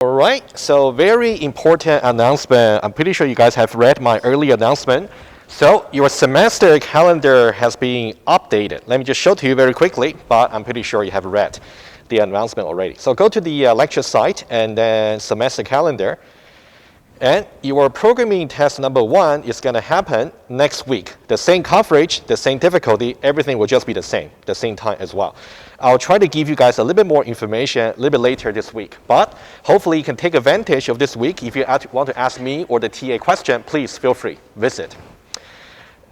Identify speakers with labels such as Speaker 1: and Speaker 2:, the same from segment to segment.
Speaker 1: All right, so very important announcement. I'm pretty sure you guys have read my early announcement. So your semester calendar has been updated. Let me just show to you very quickly, but I'm pretty sure you have read the announcement already. So go to the lecture site and then semester calendar. And your programming test number 1 is going to happen next week. The same coverage, the same difficulty, everything will just be the same time as well. I'll try to give you guys a little bit more information a little bit later this week. But hopefully you can take advantage of this week. If you want to ask me or the TA question, please feel free, visit.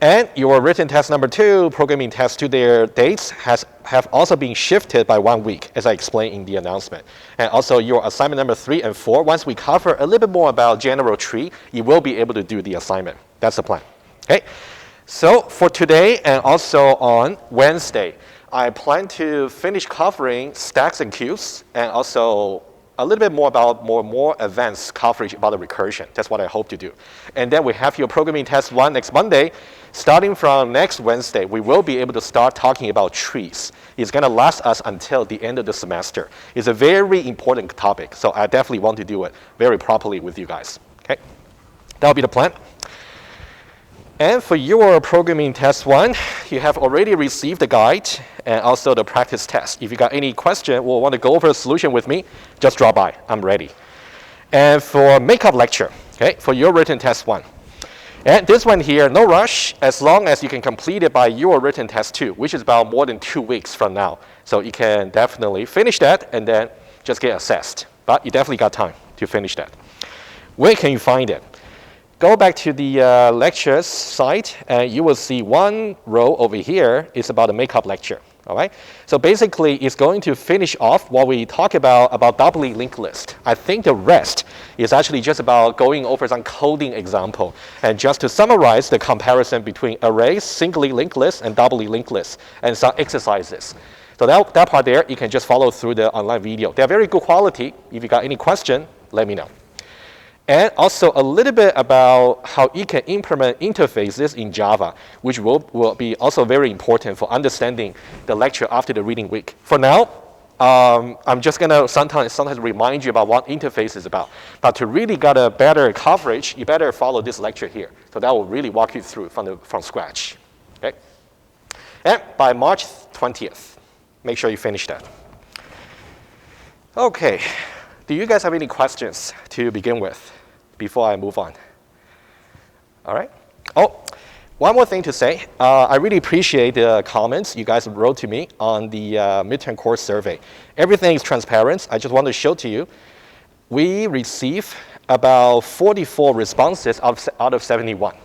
Speaker 1: And your written test number 2, programming test 2, their dates have also been shifted by 1 week, as I explained in the announcement. And also your assignment number 3 and 4, once we cover a little bit more about general tree, you will be able to do the assignment. That's the plan. Okay. So for today and also on Wednesday, I plan to finish covering stacks and queues and also a little bit more about more advanced coverage about the recursion. That's what I hope to do. And then we have your programming test 1 next Monday. Starting from next Wednesday, we will be able to start talking about trees. It's going to last us until the end of the semester. It's a very important topic, so I definitely want to do it very properly with you guys. Okay, that'll be the plan. And for your programming test 1, you have already received the guide and also the practice test. If you got any question or want to go over a solution with me, just drop by. I'm ready. And for makeup lecture, okay, for your written test 1. And this one here, no rush, as long as you can complete it by your written test 2, which is about more than 2 weeks from now. So you can definitely finish that and then just get assessed. But you definitely got time to finish that. Where can you find it? Go back to the lectures site, and you will see one row over here is about a makeup lecture. All right. So basically, it's going to finish off what we talk about doubly linked list. I think the rest is actually just about going over some coding example, and just to summarize the comparison between arrays, singly linked list, and doubly linked list, and some exercises. So that part there, you can just follow through the online video. They're very good quality. If you got any question, let me know. And also a little bit about how you can implement interfaces in Java, which will be also very important for understanding the lecture after the reading week. For now, I'm just going to sometimes remind you about what interface is about. But to really get a better coverage, you better follow this lecture here. So that will really walk you through from scratch. Okay? And by March 20th, make sure you finish that. Okay. Do you guys have any questions to begin with before I move on? All right. Oh, one more thing to say. I really appreciate the comments you guys wrote to me on the midterm course survey. Everything is transparent. I just want to show to you. We received about 44 responses out of 71.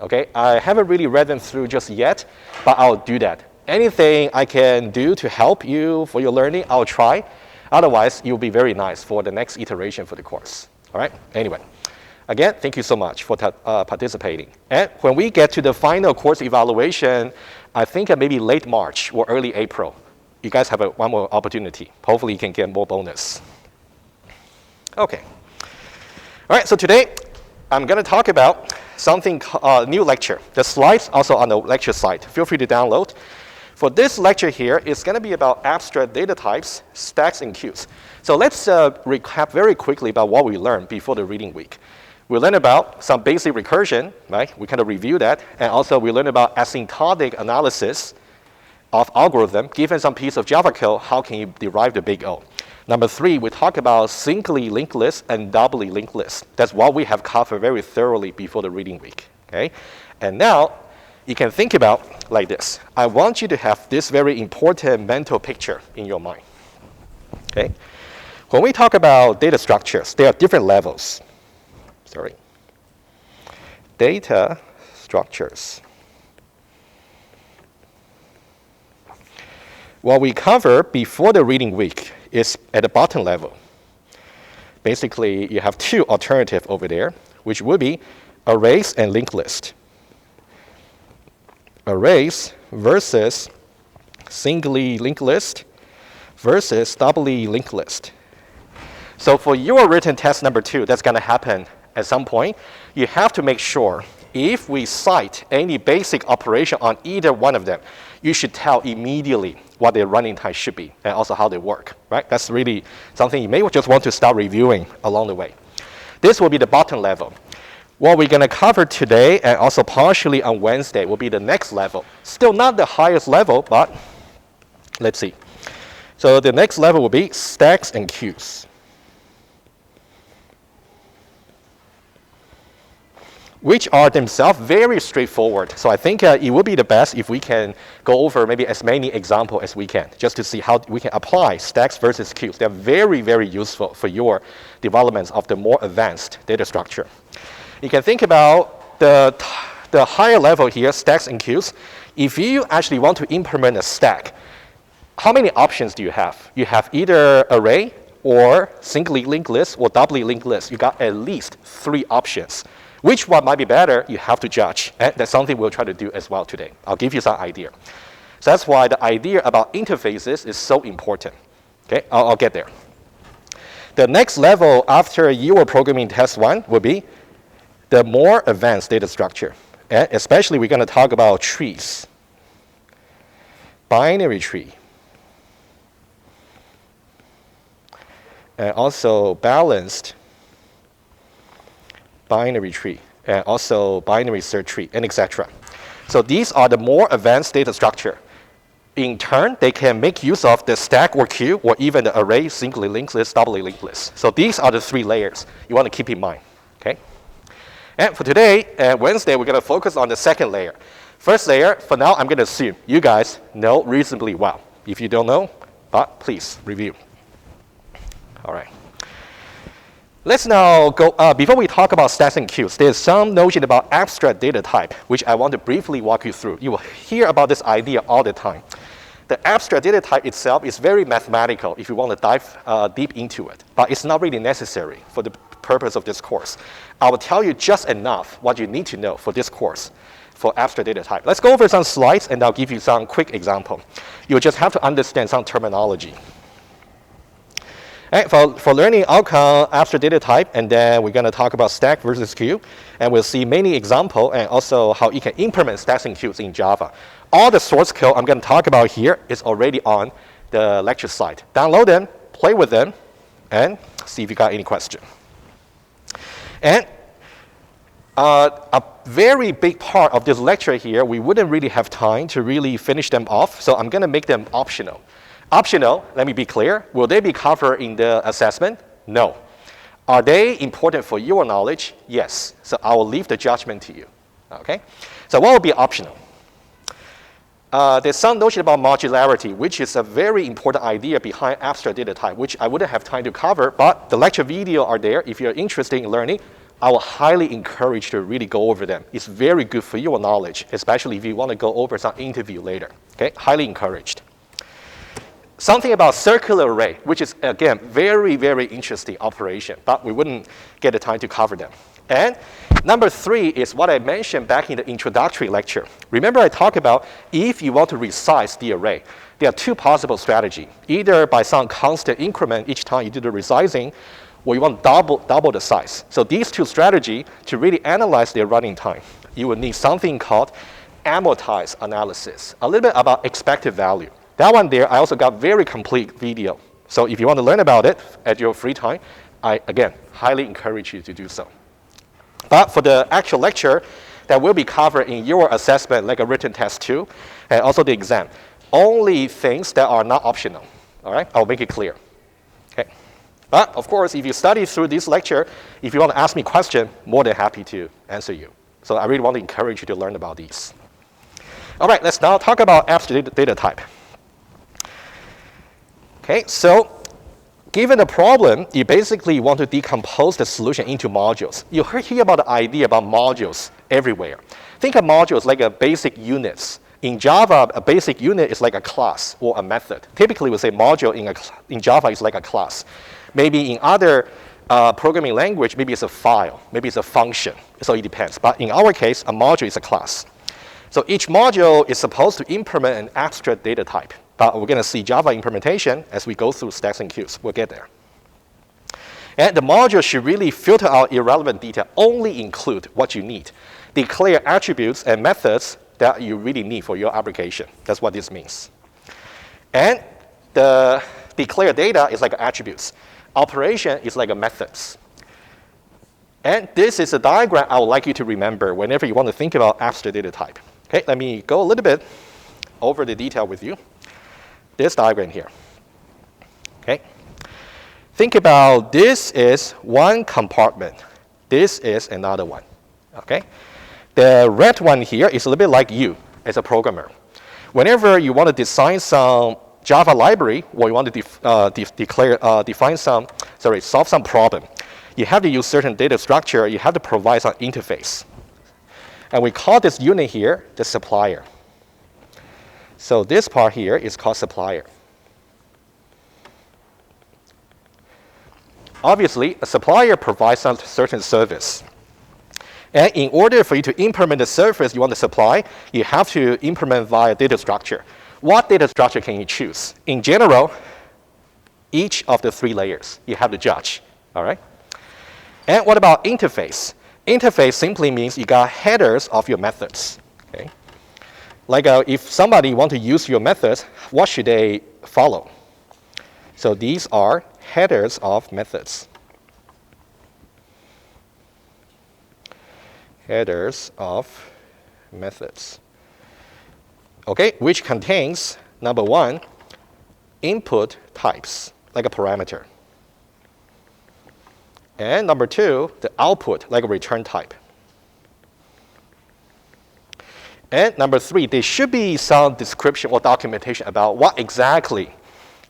Speaker 1: Okay. I haven't really read them through just yet, but I'll do that. Anything I can do to help you for your learning, I'll try. Otherwise, you'll be very nice for the next iteration for the course. All right? Anyway, again, thank you so much for participating. And when we get to the final course evaluation, I think maybe late March or early April, you guys have one more opportunity. Hopefully, you can get more bonus. Okay. All right, so today, I'm going to talk about something, new lecture. The slides also on the lecture site. Feel free to download. For this lecture here, it's going to be about abstract data types, stacks, and queues. So let's recap very quickly about what we learned before the reading week. We learned about some basic recursion, right? We kind of review that. And also we learned about asymptotic analysis of algorithm. Given some piece of Java code, how can you derive the big O? Number 3, we talk about singly linked list and doubly linked list. That's what we have covered very thoroughly before the reading week. Okay? And now, you can think about like this. I want you to have this very important mental picture in your mind. Okay? When we talk about data structures, there are different levels. Sorry. Data structures. What we cover before the reading week is at the bottom level. Basically, you have 2 alternatives over there, which would be arrays and linked list. Arrays versus singly linked list versus doubly linked list. So for your written test number 2, that's going to happen at some point. You have to make sure if we cite any basic operation on either one of them, you should tell immediately what their running time should be and also how they work, right? That's really something you may just want to start reviewing along the way. This will be the bottom level. What we're going to cover today and also partially on Wednesday will be the next level. Still not the highest level, but let's see. So the next level will be stacks and queues, which are themselves very straightforward. So I think it would be the best if we can go over maybe as many examples as we can, just to see how we can apply stacks versus queues. They're very, very useful for your developments of the more advanced data structure. You can think about the higher level here, stacks and queues. If you actually want to implement a stack, how many options do you have? You have either array or singly linked list or doubly linked list. You got at least 3 options. Which one might be better, you have to judge. And that's something we'll try to do as well today. I'll give you some idea. So that's why the idea about interfaces is so important. Okay, I'll get there. The next level after you were programming test 1 will be the more advanced data structure. And especially we're going to talk about trees, binary tree, and also balanced binary tree, and also binary search tree, and etc. So these are the more advanced data structure. In turn, they can make use of the stack or queue, or even the array, singly linked list, doubly linked list. So these are the 3 layers you want to keep in mind. Okay? And for today, Wednesday, we're going to focus on the second layer. First layer, for now, I'm going to assume you guys know reasonably well. If you don't know, but please review. All right. Let's now go, before we talk about stacks and queues, there's some notion about abstract data type, which I want to briefly walk you through. You will hear about this idea all the time. The abstract data type itself is very mathematical if you want to dive deep into it, but it's not really necessary for the purpose of this course. I will tell you just enough what you need to know for this course for abstract data type. Let's go over some slides and I'll give you some quick example. You'll just have to understand some terminology. Right, for learning outcome abstract data type, and then we're going to talk about stack versus queue, and we'll see many examples and also how you can implement stacks and queues in Java. All the source code I'm going to talk about here is already on the lecture site. Download them, play with them, and see if you got any question. And a very big part of this lecture here, we wouldn't really have time to really finish them off, so I'm going to make them optional. Optional, let me be clear, will they be covered in the assessment? No. Are they important for your knowledge? Yes. So I will leave the judgment to you. Okay? So what will be optional? There's some notion about modularity, which is a very important idea behind abstract data type, which I wouldn't have time to cover, but the lecture video are there. If you're interested in learning, I will highly encourage you to really go over them. It's very good for your knowledge, especially if you want to go over some interview later. Okay? Highly encouraged. Something about circular array, which is, again, very, very interesting operation, but we wouldn't get the time to cover them. And number 3 is what I mentioned back in the introductory lecture. Remember I talked about if you want to resize the array, there are 2 possible strategies. Either by some constant increment each time you do the resizing, or you want to double the size. So these 2 strategies, to really analyze their running time, you will need something called amortized analysis, a little bit about expected value. That one there, I also got very complete video. So if you want to learn about it at your free time, I, again, highly encourage you to do so. But for the actual lecture, that will be covered in your assessment, like a written test 2, and also the exam. Only things that are not optional, all right? I'll make it clear, okay? But of course, if you study through this lecture, if you want to ask me a question, more than happy to answer you. So I really want to encourage you to learn about these. All right, let's now talk about abstract data type. Okay, so given the problem, you basically want to decompose the solution into modules. You hear about the idea about modules everywhere. Think of modules like a basic units. In Java, a basic unit is like a class or a method. Typically, we say module in Java is like a class. Maybe in other programming language, maybe it's a file, maybe it's a function. So it depends. But in our case, a module is a class. So each module is supposed to implement an abstract data type. But we're going to see Java implementation as we go through stacks and queues. We'll get there. And the module should really filter out irrelevant data, only include what you need. declare attributes and methods that you really need for your application. That's what this means. And the declare data is like attributes. Operation is like methods. And this is a diagram I would like you to remember whenever you want to think about abstract data type. Okay, let me go a little bit over the detail with you. This diagram here. Okay. Think about this is one compartment. This is another one. Okay. The red one here is a little bit like you as a programmer. Whenever you want to design some Java library, or you want to solve some problem, you have to use certain data structure. You have to provide some interface. And we call this unit here the supplier. So this part here is called supplier. Obviously, a supplier provides some certain service. And in order for you to implement the service you want to supply, you have to implement via data structure. What data structure can you choose? In general, each of the 3 layers you have to judge. All right? And what about interface? Interface simply means you got headers of your methods. Okay? Like if somebody want to use your methods, what should they follow? So these are headers of methods. Headers of methods. Okay, which contains, number 1, input types, like a parameter. And number 2, the output, like a return type. And number 3, there should be some description or documentation about what exactly,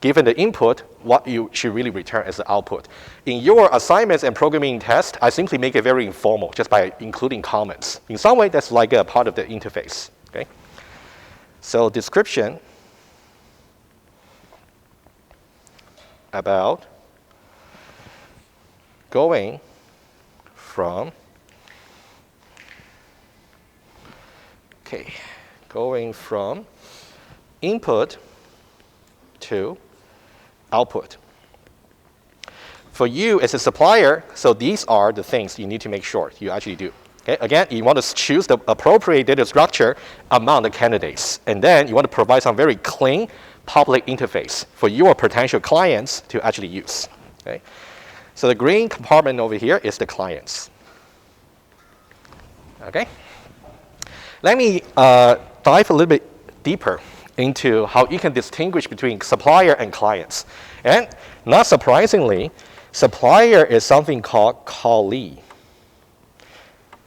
Speaker 1: given the input, what you should really return as the output. In your assignments and programming test, I simply make it very informal just by including comments. In some way, that's like a part of the interface. Okay? So description about going from input to output. For you as a supplier, so these are the things you need to make sure you actually do. Okay? Again, you want to choose the appropriate data structure among the candidates. And then you want to provide some very clean public interface for your potential clients to actually use. Okay? So the green compartment over here is the clients. Okay? Let me dive a little bit deeper into how you can distinguish between supplier and clients. And not surprisingly, supplier is something called callee.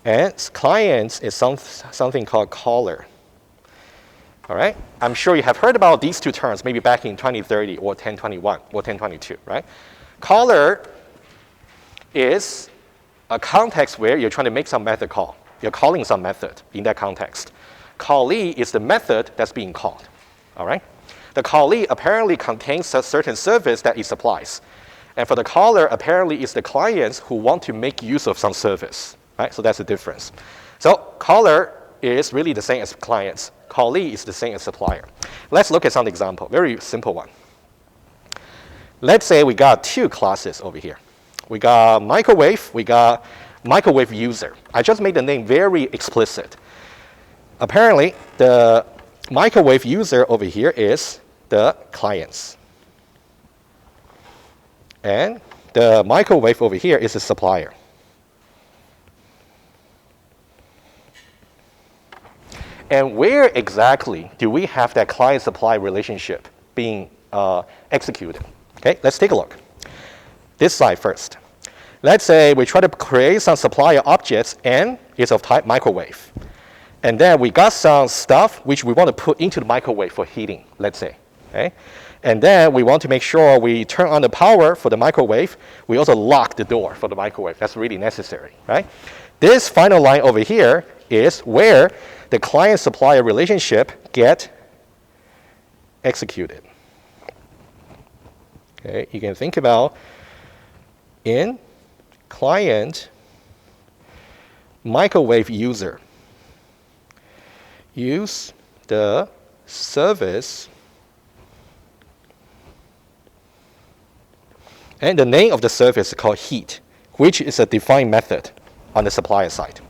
Speaker 1: And clients is something called caller. All right? I'm sure you have heard about these 2 terms maybe back in 2030 or 1021 or 1022, right? Caller is a context where you're trying to make some method call. You're calling some method in that context. Callee is the method that's being called. All right? The callee apparently contains a certain service that it supplies. And for the caller, apparently it's the clients who want to make use of some service. Right? So that's the difference. So caller is really the same as clients. Callee is the same as supplier. Let's look at some example. Very simple one. Let's say we got 2 classes over here. We got microwave. We got microwave user. I just made the name very explicit. Apparently, the microwave user over here is the clients. And the microwave over here is the supplier. And where exactly do we have that client-supply relationship being executed? Okay, let's take a look. This slide first. Let's say we try to create some supplier objects and it's of type microwave. And then we got some stuff which we want to put into the microwave for heating, let's say. Okay? And then we want to make sure we turn on the power for the microwave. We also lock the door for the microwave. That's really necessary, right? This final line over here is where the client-supplier relationship get executed. Okay, you can think about in client microwave user. Use the service and the name of the service is called heat, which is a defined method on the supplier side.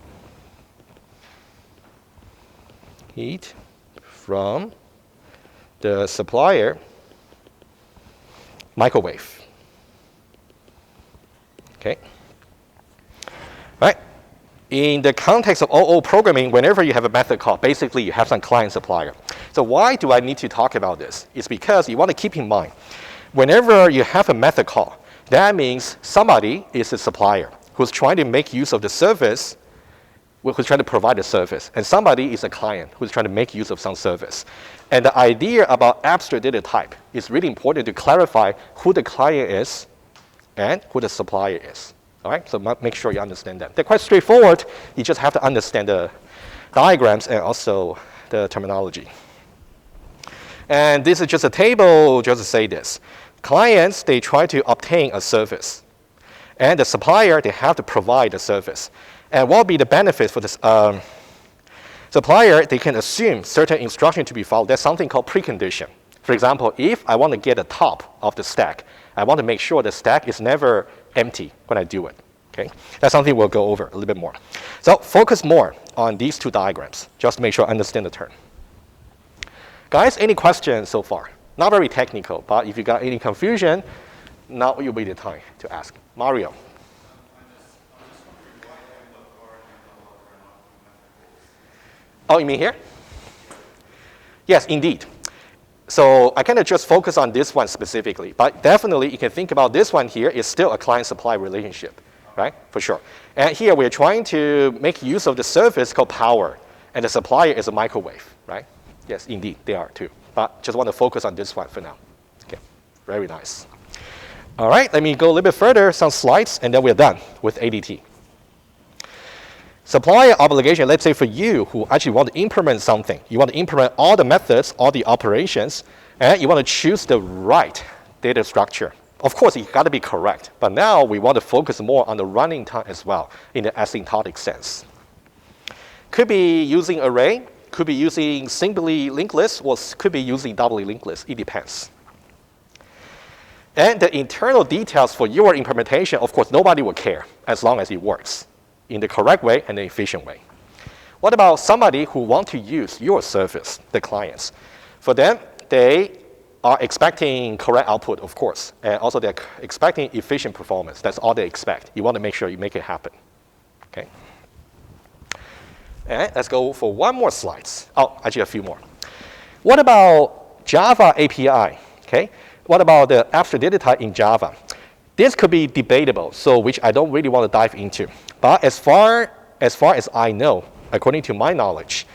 Speaker 1: heat from the supplier microwave. Okay. Right. In the context of OO programming, whenever you have a method call, basically you have some client supplier. So why do I need to talk about this? It's because you want to keep in mind, whenever you have a method call, that means somebody is a supplier who's trying to make use of the service, who's trying to provide a service, and somebody is a client who's trying to make use of some service. And the idea about abstract data type is really important to clarify who the client is and who the supplier is. All right, so make sure you understand that. They're quite straightforward. You just have to understand the diagrams and also the terminology. And this is just a table just to say this. Clients, they try to obtain a service. And the supplier, they have to provide a service. And what will be the benefit for this supplier? They can assume certain instruction to be followed. There's something called precondition. For example, if I want to get the top of the stack, I want to make sure the stack is never empty when I do it. Okay? That's something we'll go over a little bit more. So focus more on these two diagrams, just to make sure I understand the term. Guys, any questions so far? Not very technical, but if you got any confusion, now will be the time to ask. Mario. Oh, you mean here? Yes, indeed. So I kind of just focus on this one specifically, but definitely you can think about this one here is still a client-supply relationship, right? For sure. And here we're trying to make use of the service called power, and the supplier is a microwave, right? Yes, indeed, they are too. But just want to focus on this one for now. Okay, very nice. All right, let me go a little bit further, some slides, and then we're done with ADT. Supplier obligation, let's say for you who actually want to implement something, you want to implement all the methods, all the operations, and you want to choose the right data structure. Of course, it's got to be correct, but now we want to focus more on the running time as well in the asymptotic sense. Could be using array, could be using singly linked list, or could be using doubly linked list. It depends. And the internal details for your implementation, of course, nobody will care as long as it works in the correct way and the efficient way. What about somebody who wants to use your service, the clients? For them, they are expecting correct output, of course, and also they're expecting efficient performance. That's all they expect. You want to make sure you make it happen. Okay. And let's go for one more slide. Oh, actually a few more. What about Java API? Okay. What about the abstract data type in Java? This could be debatable, so which I don't really want to dive into. But as far as I know, according to my knowledge,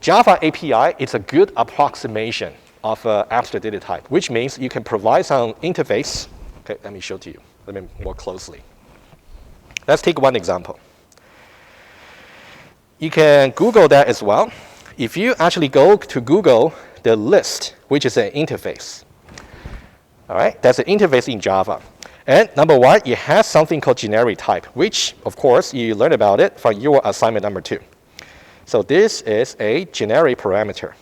Speaker 1: Java API is a good approximation of abstract data type, which means you can provide some interface. Okay, let me show to you. Let me more closely. Let's take one example. You can Google that as well. If you actually go to Google the list, which is an interface. All right, that's an interface in Java. And number one, it has something called generic type, which, of course, you learn about it from your assignment number 2. So this is a generic parameter.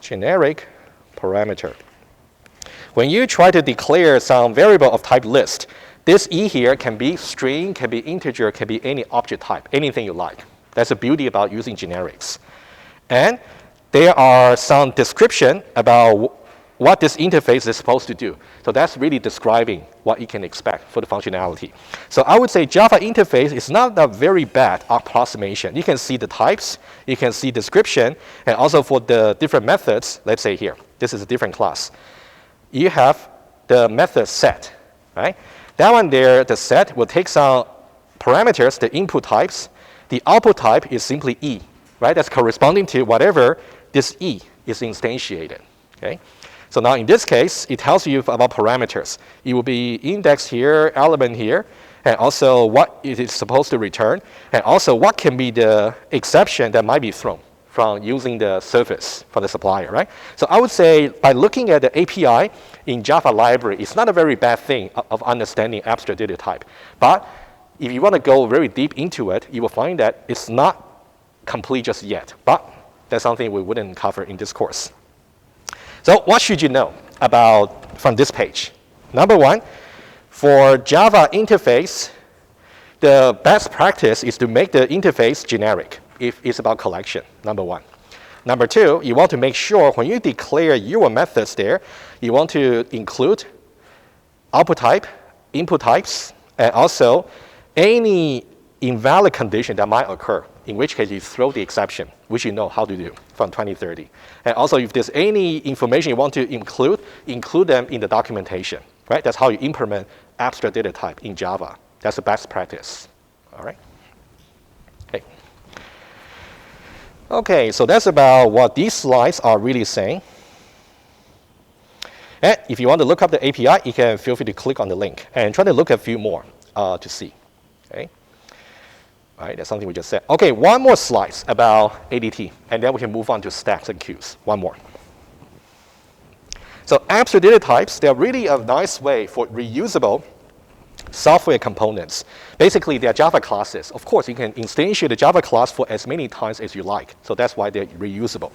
Speaker 1: Generic parameter. When you try to declare some variable of type list, this E here can be string, can be integer, can be any object type, anything you like. That's the beauty about using generics. And there are some description about what this interface is supposed to do. So that's really describing what you can expect for the functionality. So I would say Java interface is not a very bad approximation. You can see the types, you can see description, and also for the different methods, let's say here, this is a different class. You have the method set, right? That one there, the set will take some parameters, the input types. The output type is simply E, right? That's corresponding to whatever this E is instantiated, okay? So now in this case, it tells you about parameters. It will be index here, element here, and also what it is supposed to return, and also what can be the exception that might be thrown from using the service from the supplier, right? So I would say by looking at the API in Java library, it's not a very bad thing of understanding abstract data type. But if you want to go very deep into it, you will find that it's not complete just yet. But that's something we wouldn't cover in this course. So what should you know about from this page? Number one, for Java interface, The best practice is to make the interface generic if it's about collection, number one. Number two, you want to make sure when you declare your methods there, you want to include output type, input types, and also any invalid condition that might occur, in which case you throw the exception, which you know how to do from 2030. And also if there's any information you want to include them in the documentation, right? That's how you implement abstract data type in Java. That's the best practice, all right? Okay. Okay, so that's about what these slides are really saying. And if you want to look up the API, you can feel free to click on the link and try to look at a few more to see, okay? All right, that's something we just said. Okay, one more slide about ADT, and then we can move on to stacks and queues. One more. So abstract data types, they're really a nice way for reusable software components. Basically, they're Java classes. Of course, you can instantiate a Java class for as many times as you like. So that's why they're reusable.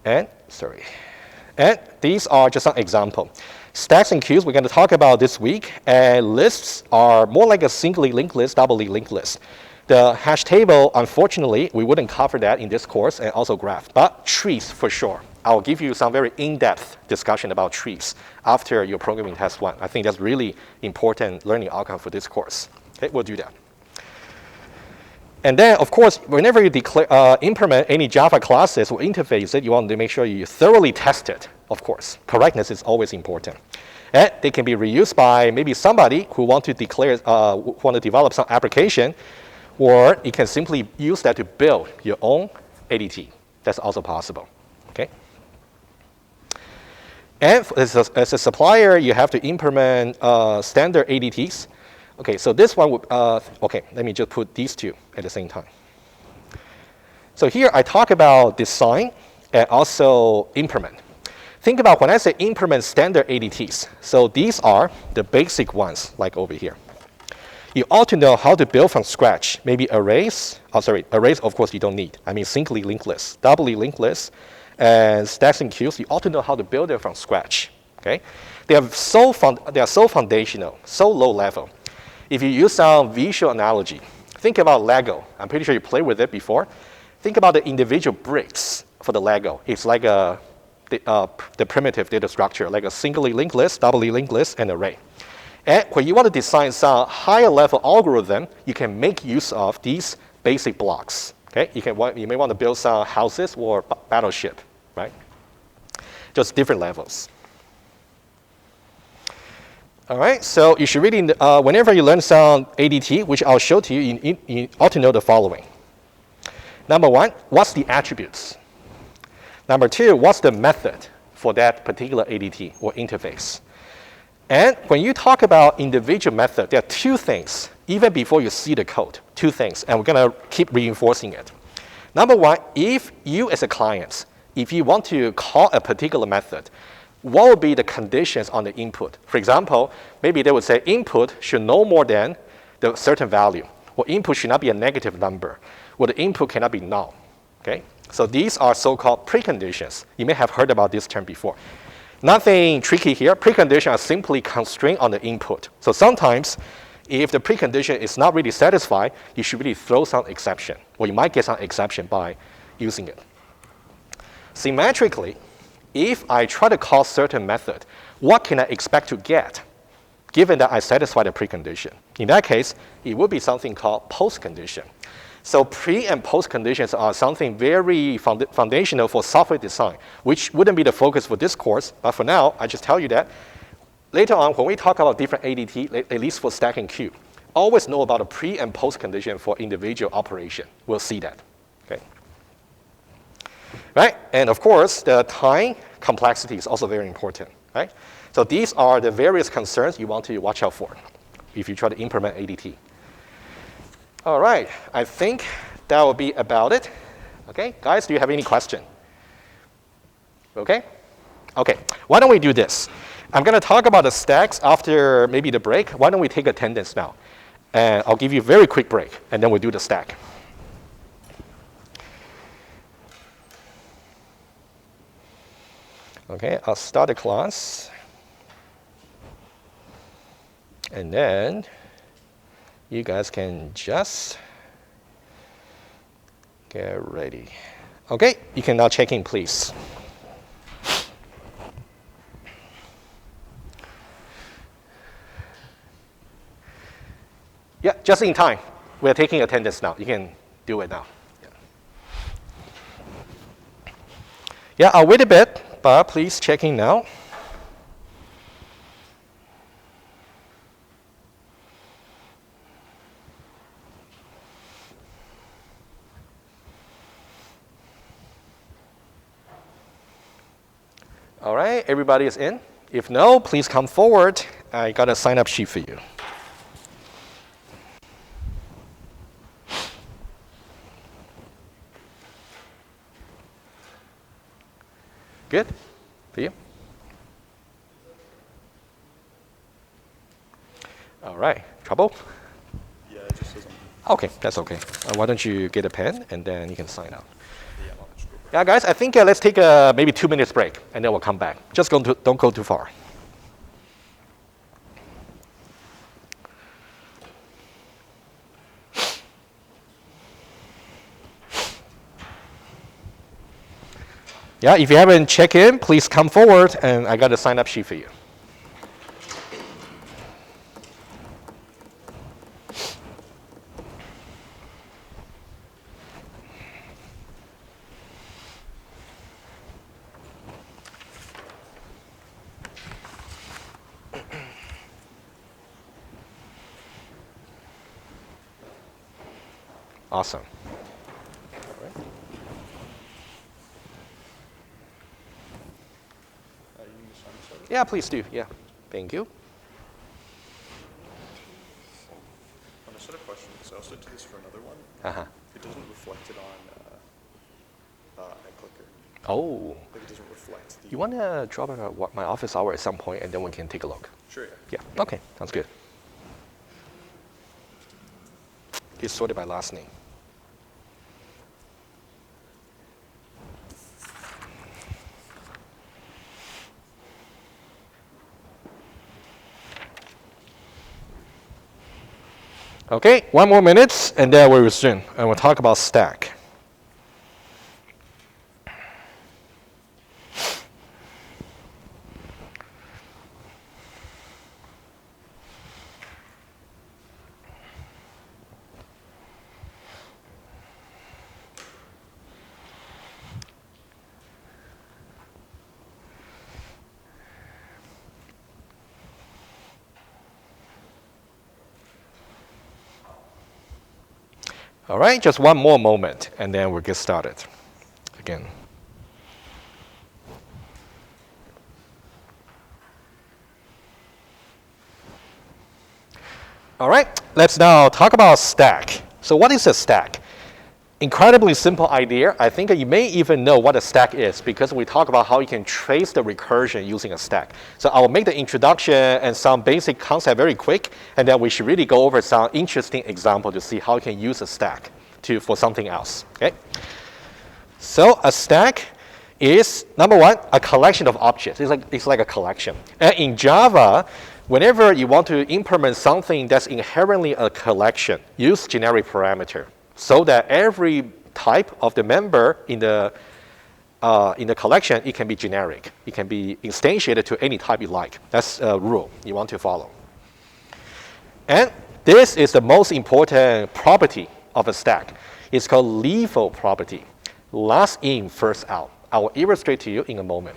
Speaker 1: And these are just an example. Stacks and queues we're going to talk about this week, and lists are more like a singly linked list, doubly linked list. The hash table, unfortunately, we wouldn't cover that in this course, and also graph, but trees for sure. I'll give you some very in-depth discussion about trees after your programming test one. I think that's really important learning outcome for this course. Okay, we'll do that. And then, of course, whenever you implement any Java classes or interface it, you want to make sure you thoroughly test it, of course. Correctness is always important. And they can be reused by maybe somebody who want to develop some application, or you can simply use that to build your own ADT. That's also possible, okay? And as a supplier, you have to implement standard ADTs. Okay, so this one, okay, let me just put these two at the same time. So here I talk about design and also implement. Think about when I say implement standard ADTs. So these are the basic ones, like over here. You ought to know how to build from scratch. Maybe arrays, arrays of course you don't need. I mean singly linked lists, doubly linked lists, and stacks and queues. You ought to know how to build it from scratch, okay? They are so foundational, so low level. If you use some visual analogy, think about Lego. I'm pretty sure you played with it before. Think about the individual bricks for the Lego. It's like the primitive data structure, like a singly linked list, doubly linked list, and array. And when you want to design some higher level algorithm, you can make use of these basic blocks. Okay? You may want to build some houses or battleship, right? Just different levels. All right, so you should really, whenever you learn some ADT, which I'll show to you, you ought to know the following. Number one, what's the attributes? Number two, what's the method for that particular ADT or interface? And when you talk about individual method, there are two things, even before you see the code, two things, and we're going to keep reinforcing it. Number one, if you as a client, if you want to call a particular method, what would be the conditions on the input? For example, maybe they would say input should no more than the certain value, or input should not be a negative number, or the input cannot be null, okay? So these are so-called preconditions. You may have heard about this term before. Nothing tricky here. Preconditions are simply constraints on the input. So sometimes, if the precondition is not really satisfied, you should really throw some exception, or you might get some exception by using it. Symmetrically, if I try to call certain method, what can I expect to get, given that I satisfy the precondition? In that case, it would be something called post-condition. So pre and post conditions are something very foundational for software design, which wouldn't be the focus for this course, but for now, I just tell you that later on, when we talk about different ADT, at least for stack and queue, always know about a pre and post condition for individual operation. We'll see that, okay? Right, and of course, the time complexity is also very important, right? So these are the various concerns you want to watch out for if you try to implement ADT. All right, I think that will be about it. Okay, guys, do you have any question? Okay? Okay, why don't we do this? I'm going to talk about the stacks after maybe the break. Why don't we take attendance now? And I'll give you a very quick break, and then we'll do the stack. Okay, I'll start the class. And then you guys can just get ready. Okay, you can now check in, please. Yeah, just in time. We're taking attendance now. You can do it now. Yeah, I'll wait a bit, but please check in now. All right, everybody is in. If no, please come forward. I got a sign-up sheet for you. Good? For you? All right. Trouble?
Speaker 2: Yeah, it just doesn't.
Speaker 1: Okay, that's okay. Why don't you get a pen, and then you can sign out. Yeah, guys, I think let's take a maybe 2 minutes break, and then we'll come back. Just don't go too far. Yeah, if you haven't checked in, please come forward, and I got a sign-up sheet for you. Awesome. Yeah, please do. Yeah, thank you.
Speaker 2: On a set of questions, I also did this for another one. It doesn't reflect it on iClicker.
Speaker 1: Oh.
Speaker 2: Like it doesn't reflect the.
Speaker 1: You want to drop my office hour at some point, and then we can take a look?
Speaker 2: Sure.
Speaker 1: Yeah. Okay. Sounds good. It's sorted by last name. Okay, 1 more minute, and then we'll resume, and we'll talk about Stack. All right, just 1 more moment, and then we'll get started again. All right, let's now talk about Stack. So what is a stack? Incredibly simple idea. I think you may even know what a stack is because we talk about how you can trace the recursion using a stack. So I will make the introduction and some basic concept very quick, and then we should really go over some interesting example to see how you can use a stack for something else. Okay. So a stack is, number one, a collection of objects. It's like a collection. And in Java, whenever you want to implement something that's inherently a collection, use generic parameter, so that every type of the member in the collection, it can be generic. It can be instantiated to any type you like. That's a rule you want to follow. And this is the most important property of a stack. It's called LIFO property, last in, first out. I will illustrate to you in a moment.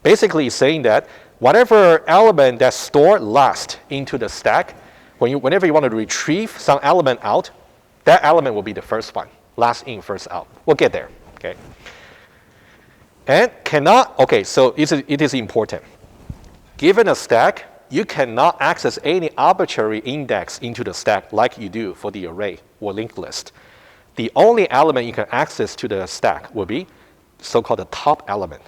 Speaker 1: Basically, it's saying that whatever element that's stored last into the stack, whenever you want to retrieve some element out, that element will be the first one, last in, first out. We'll get there, okay? And so it is important. Given a stack, you cannot access any arbitrary index into the stack like you do for the array or linked list. The only element you can access to the stack will be so-called the top element.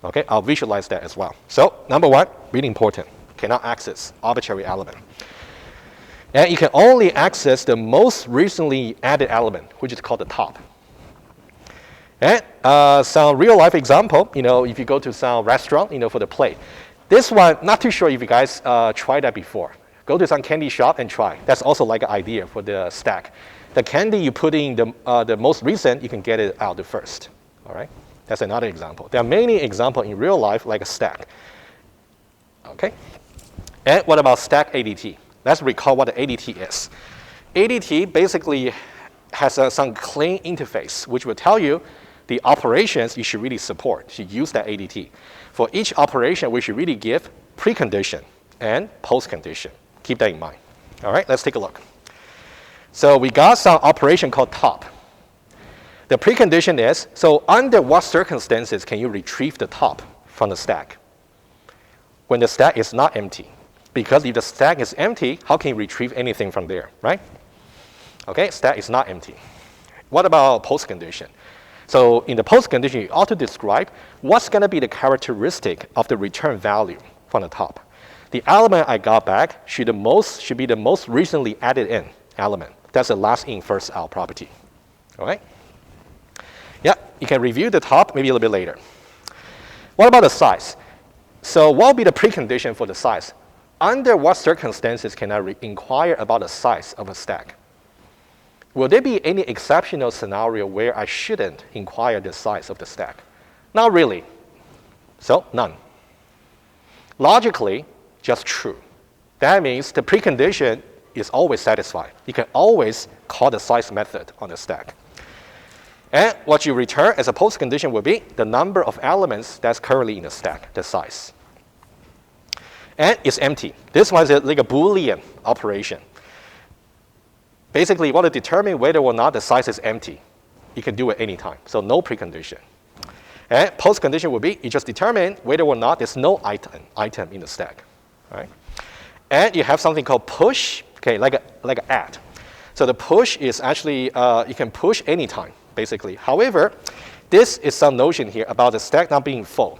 Speaker 1: Okay, I'll visualize that as well. So number one, really important, cannot access arbitrary element. And you can only access the most recently added element, which is called the top. And some real life example, if you go to some restaurant, for the plate. This one, not too sure if you guys tried that before. Go to some candy shop and try. That's also like an idea for the stack. The candy you put in the most recent, you can get it out the first. All right? That's another example. There are many examples in real life like a stack. Okay? And what about stack ADT? Let's recall what the ADT is. ADT basically has some clean interface, which will tell you the operations you should really support to use that ADT. For each operation, we should really give precondition and postcondition. Keep that in mind. All right, let's take a look. So we got some operation called top. The precondition is, so under what circumstances can you retrieve the top from the stack? When the stack is not empty. Because if the stack is empty, how can you retrieve anything from there, right? Okay, stack is not empty. What about postcondition? So in the postcondition, you ought to describe what's going to be the characteristic of the return value from the top. The element I got back should be the most recently added in element. That's the last in, first out property. All right? Yeah, you can review the top maybe a little bit later. What about the size? So what will be the precondition for the size? Under what circumstances can I inquire about the size of a stack? Will there be any exceptional scenario where I shouldn't inquire the size of the stack? Not really. So none. Logically, just true. That means the precondition is always satisfied. You can always call the size method on the stack. And what you return as a postcondition will be the number of elements that's currently in the stack, the size. And it's empty. This one is like a Boolean operation. Basically, you want to determine whether or not the size is empty. You can do it anytime, so no precondition. And postcondition will be, you just determine whether or not there's no item in the stack. Right? And you have something called push, okay, like an add. So the push is actually, you can push anytime, basically. However, this is some notion here about the stack not being full.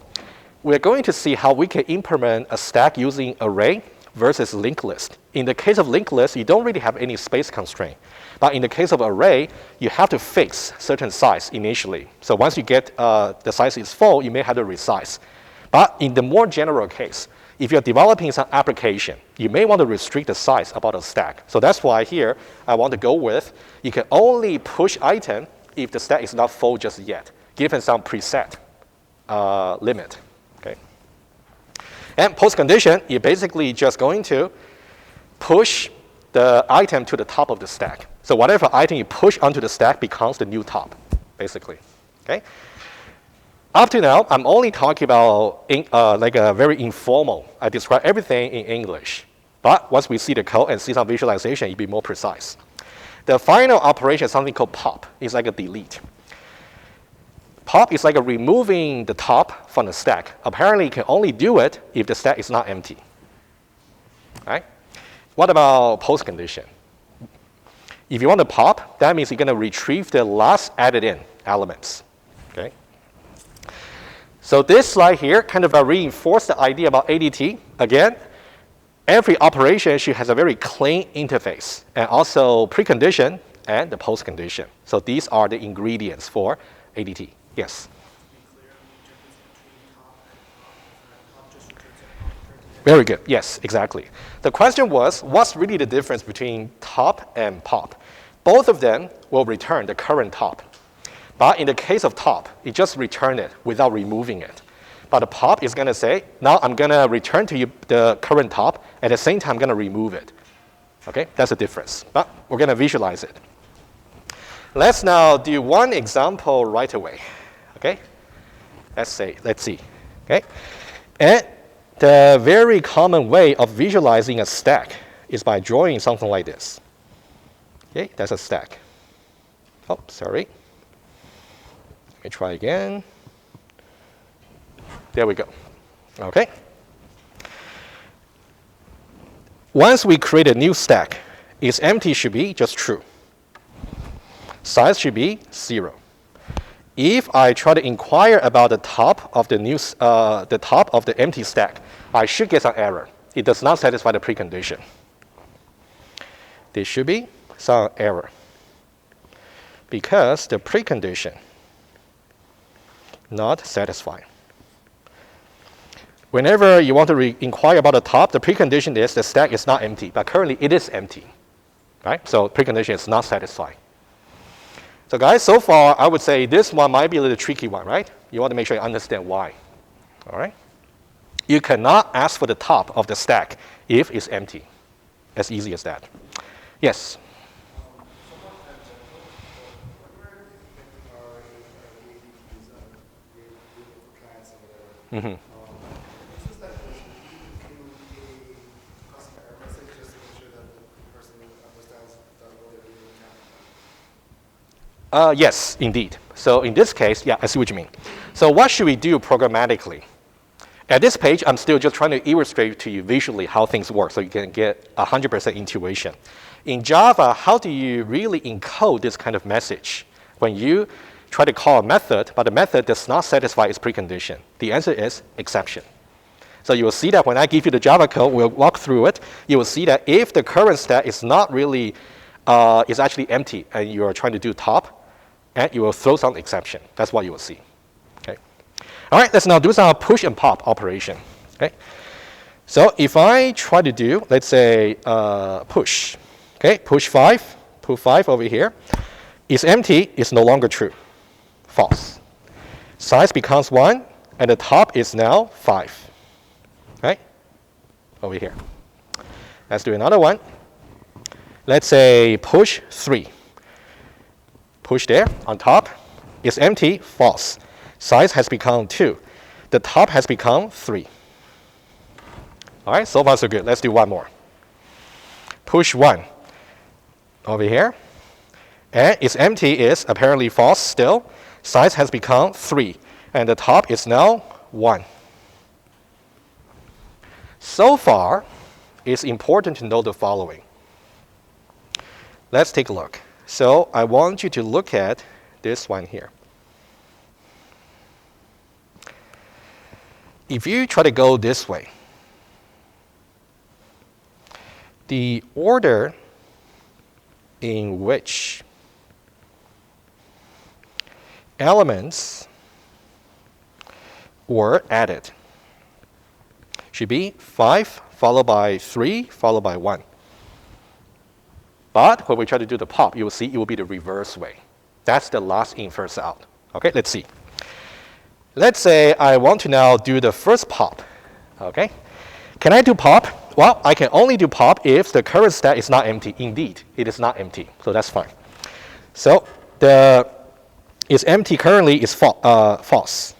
Speaker 1: We're going to see how we can implement a stack using array versus linked list. In the case of linked list, you don't really have any space constraint. But in the case of array, you have to fix certain size initially. So once you get the size is full, you may have to resize. But in the more general case, if you're developing some application, you may want to restrict the size about a stack. So that's why here I want to go with, you can only push item if the stack is not full just yet, given some preset limit. Okay. And postcondition, you're basically just going to push the item to the top of the stack. So whatever item you push onto the stack becomes the new top, basically. Okay. Up to now, I'm only talking about like a very informal. I describe everything in English. But once we see the code and see some visualization, it'll be more precise. The final operation is something called pop. It's like a delete. Pop is like a removing the top from the stack. Apparently, you can only do it if the stack is not empty. Right? What about postcondition? If you want to pop, that means you're going to retrieve the last added in elements. Okay? So this slide here kind of reinforces the idea about ADT. Again, every operation should have a very clean interface, and also precondition and the postcondition. So these are the ingredients for ADT. Yes? Very good. Yes, exactly. The question was, what's really the difference between top and pop? Both of them will return the current top. But in the case of top, it just return it without removing it. But the pop is going to say, now I'm going to return to you the current top. At the same time, I'm going to remove it. Okay, that's the difference. But we're going to visualize it. Let's now do one example right away. Okay, let's see. Okay, and the very common way of visualizing a stack is by drawing something like this. Okay, that's a stack. Oh, sorry. Let me try again. There we go. Okay. Once we create a new stack, its empty should be just true. Size should be 0. If I try to inquire about the top of the empty stack, I should get some error. It does not satisfy the precondition. There should be some error because the precondition not satisfied. whenever you want to inquire about the top, the precondition is the stack is not empty, but currently it is empty, right? So precondition is not satisfied. So guys, so far, I would say this one might be a little tricky one, right? You want to make sure you understand why, all right? You cannot ask for the top of the stack if it's empty. As easy as that. Yes? Mm-hmm. Yes, indeed. So in this case, yeah, I see what you mean. So what should we do programmatically? At this page, I'm still just trying to illustrate to you visually how things work so you can get 100% intuition. In Java, how do you really encode this kind of message when you try to call a method, but the method does not satisfy its precondition? The answer is exception. So you will see that when I give you the Java code, we'll walk through it. You will see that if the current stack is not really, is actually empty, and you are trying to do top, and you will throw some exception. That's what you will see. Okay. All right, let's now do some push and pop operation. Okay. So if I try to do, let's say, push. Okay, push 5, put 5 over here. Is empty, is no longer true. False. Size becomes 1, and the top is now 5. Right? Over here. Let's do another one. Let's say push 3. Push there on top. Is empty, false. Size has become 2. The top has become 3. All right, so far so good. Let's do one more. Push 1 over here. And is empty is apparently false still. Size has become 3. And the top is now 1. So far, it's important to know the following. Let's take a look. So I want you to look at this one here. If you try to go this way, the order in which elements were added should be 5 followed by 3 followed by 1. But when we try to do the pop, you will see it will be the reverse way. That's the last in, first out. Okay, let's see. Let's say I want to now do the first pop. Okay, can I do pop? Well, I can only do pop if the current stack is not empty. Indeed, it is not empty, so that's fine. So the is empty currently is false.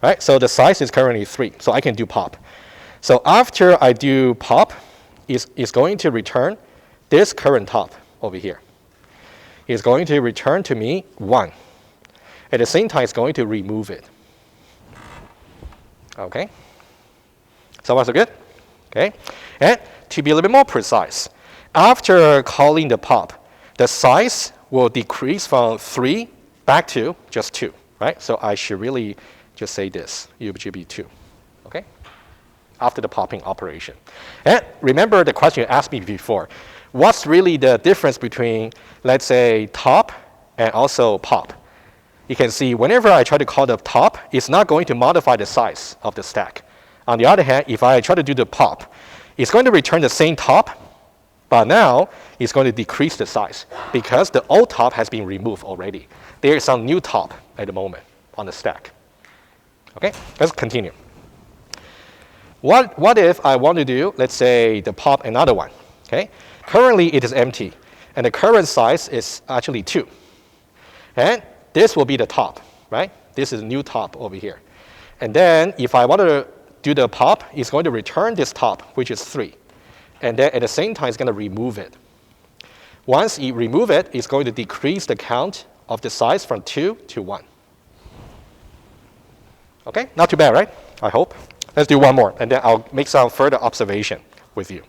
Speaker 1: Right, so the size is currently 3, so I can do pop. So after I do pop, is going to return this current top over here. It's going to return to me 1. At the same time, it's going to remove it. Okay? So far so good? Okay? And to be a little bit more precise, after calling the pop, the size will decrease from 3 back to just 2, right? So I should really just say this. It should be 2. Okay? After the popping operation. And remember the question you asked me before. What's really the difference between, let's say, top and also pop? You can see whenever I try to call the top, it's not going to modify the size of the stack. On the other hand, if I try to do the pop, it's going to return the same top, but now it's going to decrease the size because the old top has been removed already. There is some new top at the moment on the stack. Okay, let's continue. What if I want to do, let's say, the pop another one? Okay. Currently, it is empty, and the current size is actually 2. And this will be the top, right? This is a new top over here. And then if I want to do the pop, it's going to return this top, which is 3. And then at the same time, it's going to remove it. Once you remove it, it's going to decrease the count of the size from 2 to 1. Okay, not too bad, right? I hope. Let's do one more, and then I'll make some further observation with you.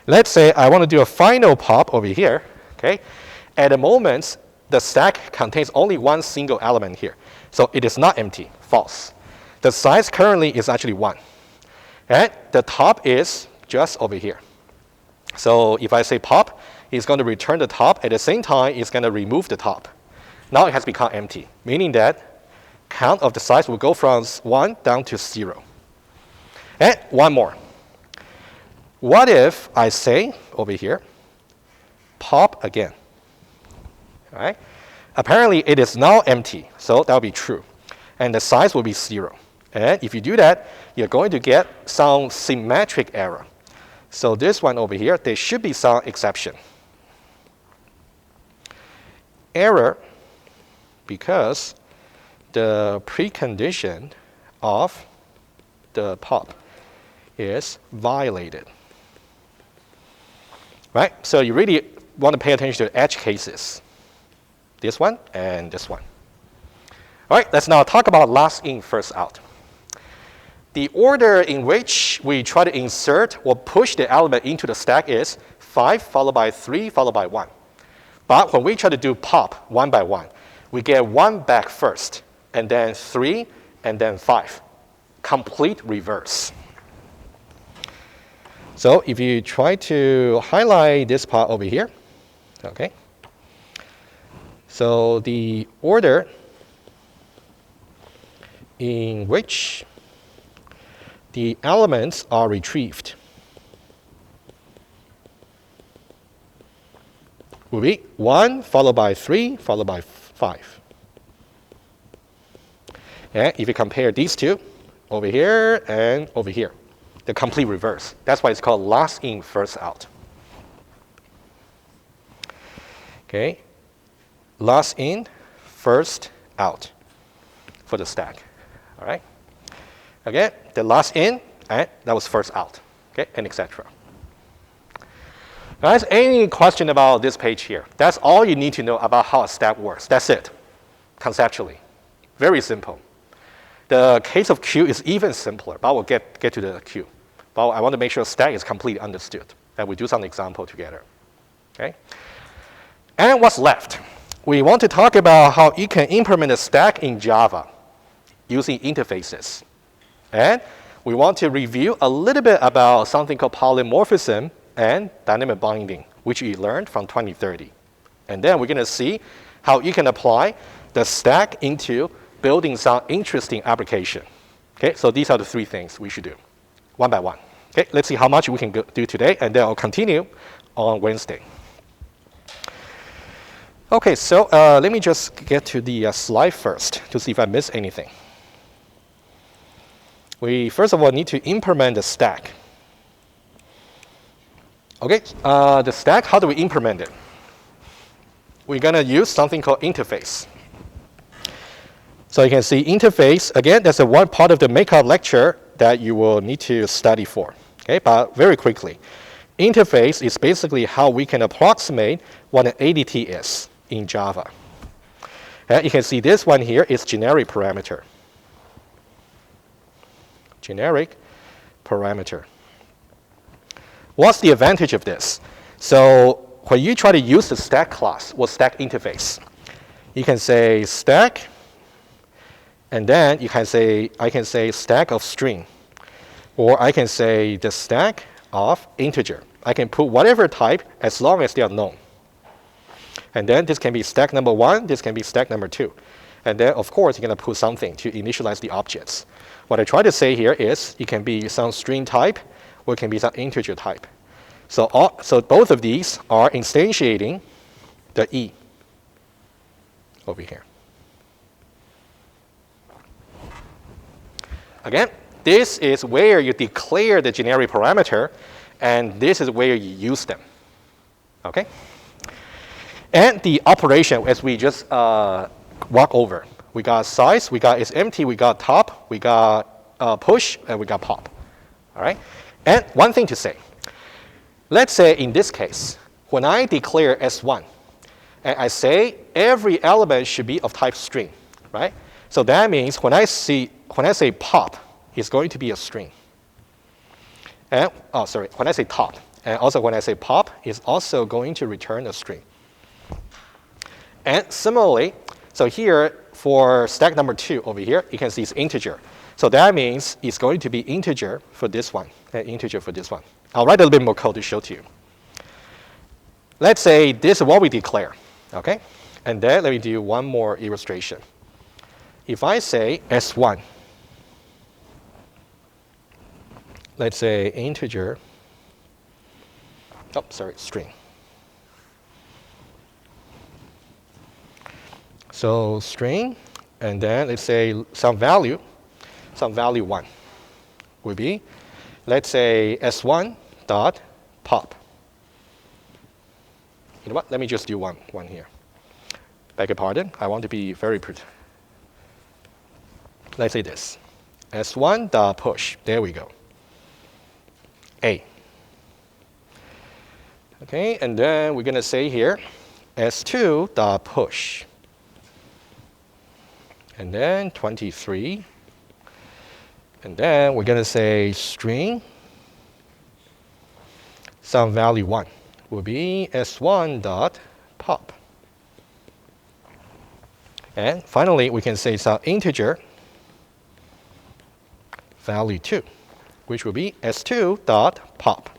Speaker 1: Let's say I want to do a final pop over here. Okay, at the moment, the stack contains only one single element here. So it is not empty, false. The size currently is actually 1. And the top is just over here. So if I say pop, it's going to return the top. At the same time, it's going to remove the top. Now it has become empty, meaning that count of the size will go from 1 down to 0. And one more. What if I say over here, pop again? All right? Apparently, it is now empty, so that will be true. And the size will be 0. And if you do that, you're going to get some symmetric error. So this one over here, there should be some exception. Error because the precondition of the pop is violated. Right? So you really want to pay attention to edge cases. This one and this one. All right, let's now talk about last in, first out. The order in which we try to insert or push the element into the stack is 5 followed by 3 followed by 1. But when we try to do pop one by one, we get 1 back first, and then 3, and then 5. Complete reverse. So if you try to highlight this part over here, okay. So the order in which the elements are retrieved will be 1 followed by 3 followed by 5. And if you compare these two, over here and over here, the complete reverse. That's why it's called last in, first out. Okay, last in, first out for the stack. All right. Again, the last in, and that was first out. Okay, and etc. Guys, any question about this page here? That's all you need to know about how a stack works. That's it, conceptually. Very simple. The case of queue is even simpler, but we'll get to the queue. But I want to make sure stack is completely understood, and we do some example together. Okay? And what's left? We want to talk about how you can implement a stack in Java using interfaces. And we want to review a little bit about something called polymorphism and dynamic binding, which we learned from 2030. And then we're going to see how you can apply the stack into building some interesting application. Okay, so these are the 3 things we should do, one by one. Okay, let's see how much we can do today, and then I'll continue on Wednesday. Okay, so let me just get to the slide first to see if I missed anything. We first of all need to implement the stack. Okay, the stack, how do we implement it? We're going to use something called interface. So you can see interface, again, that's one part of the makeup lecture that you will need to study for. Okay, but very quickly. Interface is basically how we can approximate what an ADT is in Java. And you can see this one here is generic parameter. Generic parameter. What's the advantage of this? So when you try to use the stack class or stack interface, you can say stack, and then you can say, I can say stack of string, or I can say the stack of integer. I can put whatever type as long as they are known. And then this can be stack number 1, this can be stack number 2. And then, of course, you're going to put something to initialize the objects. What I try to say here is it can be some string type, or it can be some integer type. So both of these are instantiating the E over here. Again, this is where you declare the generic parameter, and this is where you use them. Okay? And the operation, as we just walk over, we got size, we got it's empty, we got top, we got push, and we got pop. All right? And one thing to say. Let's say in this case, when I declare S1, and I say every element should be of type string, right? So that means when I say pop, it's going to be a string. And, when I say top, and also when I say pop, it's also going to return a string. And similarly, so here for stack number 2 over here, you can see it's integer. So that means it's going to be integer for this one, and integer for this one. I'll write a little bit more code to show to you. Let's say this is what we declare, okay? And then let me do one more illustration. If I say S1, let's say integer, string. So string, and then let's say some value 1 would be, let's say s1 dot pop. You know what? Let me just do one here. Beg your pardon. I want to be very let's say this. S1 dot push. There we go. A. Okay, and then we're going to say here S2 dot push. And then 23. And then we're going to say string some value 1 will be S1 dot pop. And finally, we can say some integer value 2, which will be S2 dot pop.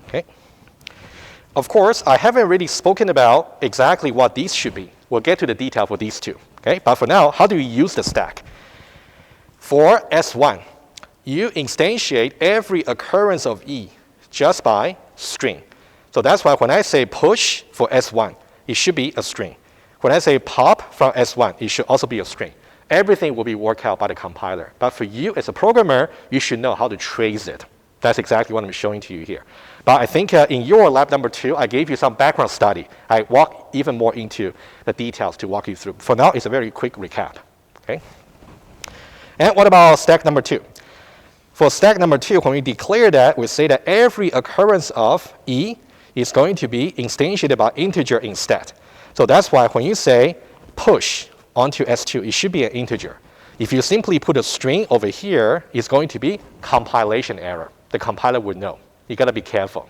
Speaker 1: Okay. Of course, I haven't really spoken about exactly what these should be. We'll get to the detail for these two. Okay. But for now, how do you use the stack? For S1, you instantiate every occurrence of E just by string. So that's why when I say push for S1, it should be a string. When I say pop from S1, it should also be a string. Everything will be worked out by the compiler. But for you as a programmer, you should know how to trace it. That's exactly what I'm showing to you here. But I think in your lab number 2, I gave you some background study. I walk even more into the details to walk you through. For now, it's a very quick recap. Okay. And what about stack number 2? For stack number 2, when we declare that, we say that every occurrence of E is going to be instantiated by integer instead. So that's why when you say push onto S2, it should be an integer. If you simply put a string over here, it's going to be compilation error. The compiler would know. You got to be careful.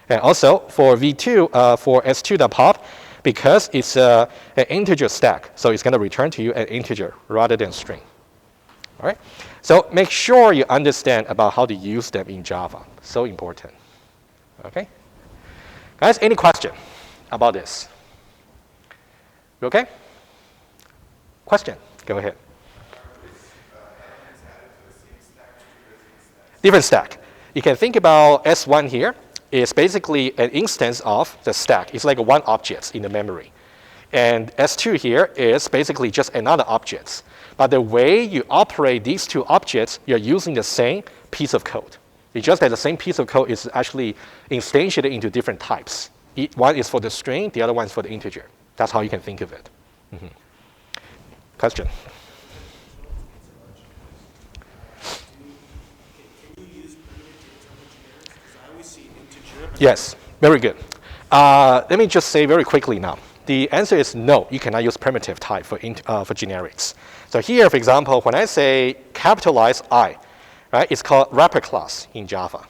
Speaker 1: And also for V2, for S2.pop, because it's an integer stack, so it's going to return to you an integer rather than string. All right. So make sure you understand about how to use them in Java. So important. Okay. Guys, any question about this? You okay? Question? Go ahead. Different stack. You can think about S1 here is basically an instance of the stack. It's like one object in the memory. And S2 here is basically just another object. But the way you operate these two objects, you're using the same piece of code. It's just that the same piece of code is actually instantiated into different types. One is for the string, the other one is for the integer. That's how you can think of it. Mm-hmm. Question? Yes, very good. Let me just say very quickly now. The answer is no, you cannot use primitive type for generics. So here, for example, when I say capitalize I, right, it's called wrapper class in Java.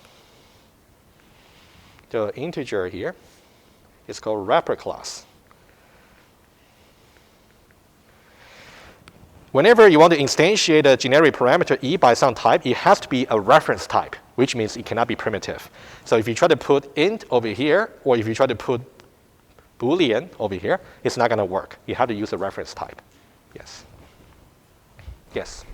Speaker 1: The integer here is called wrapper class. Whenever you want to instantiate a generic parameter E by some type, it has to be a reference type, which means it cannot be primitive. So if you try to put int over here, or if you try to put Boolean over here, it's not going to work. You have to use a reference type. Yes. Yes.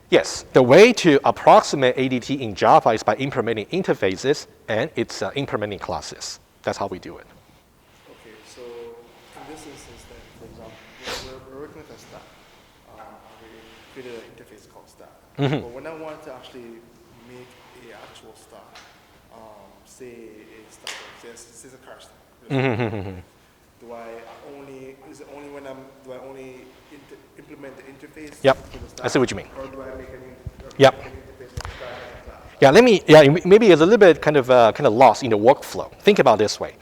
Speaker 1: Yes, the way to approximate ADT in Java is by implementing interfaces and it's implementing classes. That's how we do it.
Speaker 2: Okay, so in this instance, then, for example, we're working with a stack. We created an interface called stack.
Speaker 1: Mm-hmm.
Speaker 2: But when I want to actually make an actual stack, say a stack, say a car stack.
Speaker 1: Mm-hmm.
Speaker 2: Do I only implement the interface?
Speaker 1: Yep,
Speaker 2: for the stack,
Speaker 1: I see what you mean.
Speaker 2: Or do I make an
Speaker 1: Yep.
Speaker 2: interface for the stack?
Speaker 1: Yeah, maybe it's a little bit kind of lost in the workflow. Think about it this way.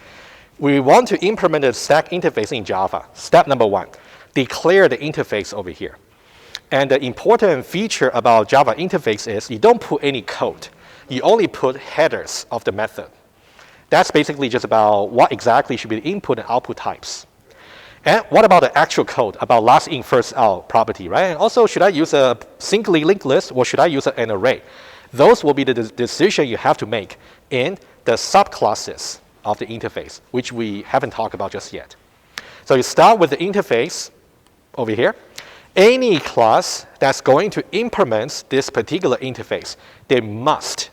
Speaker 1: We want to implement a stack interface in Java. Step number 1, declare the interface over here. And the important feature about Java interface is you don't put any code. You only put headers of the method. That's basically just about what exactly should be the input and output types. And what about the actual code about last in, first out property, right? And also, should I use a singly linked list or should I use an array? Those will be the decision you have to make in the subclasses of the interface, which we haven't talked about just yet. So you start with the interface, over here, any class that's going to implement this particular interface, they must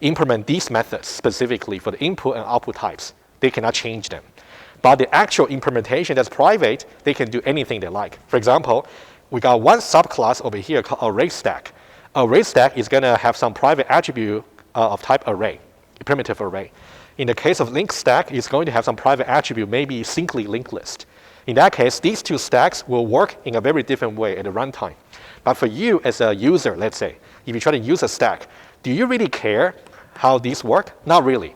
Speaker 1: implement these methods specifically for the input and output types. They cannot change them. But the actual implementation that's private, they can do anything they like. For example, we got one subclass over here called ArrayStack. ArrayStack is going to have some private attribute of type array, primitive array. In the case of LinkedStack, it's going to have some private attribute, maybe simply linked list. In that case, these two stacks will work in a very different way at the runtime. But for you as a user, let's say, if you try to use a stack, do you really care how these work? Not really.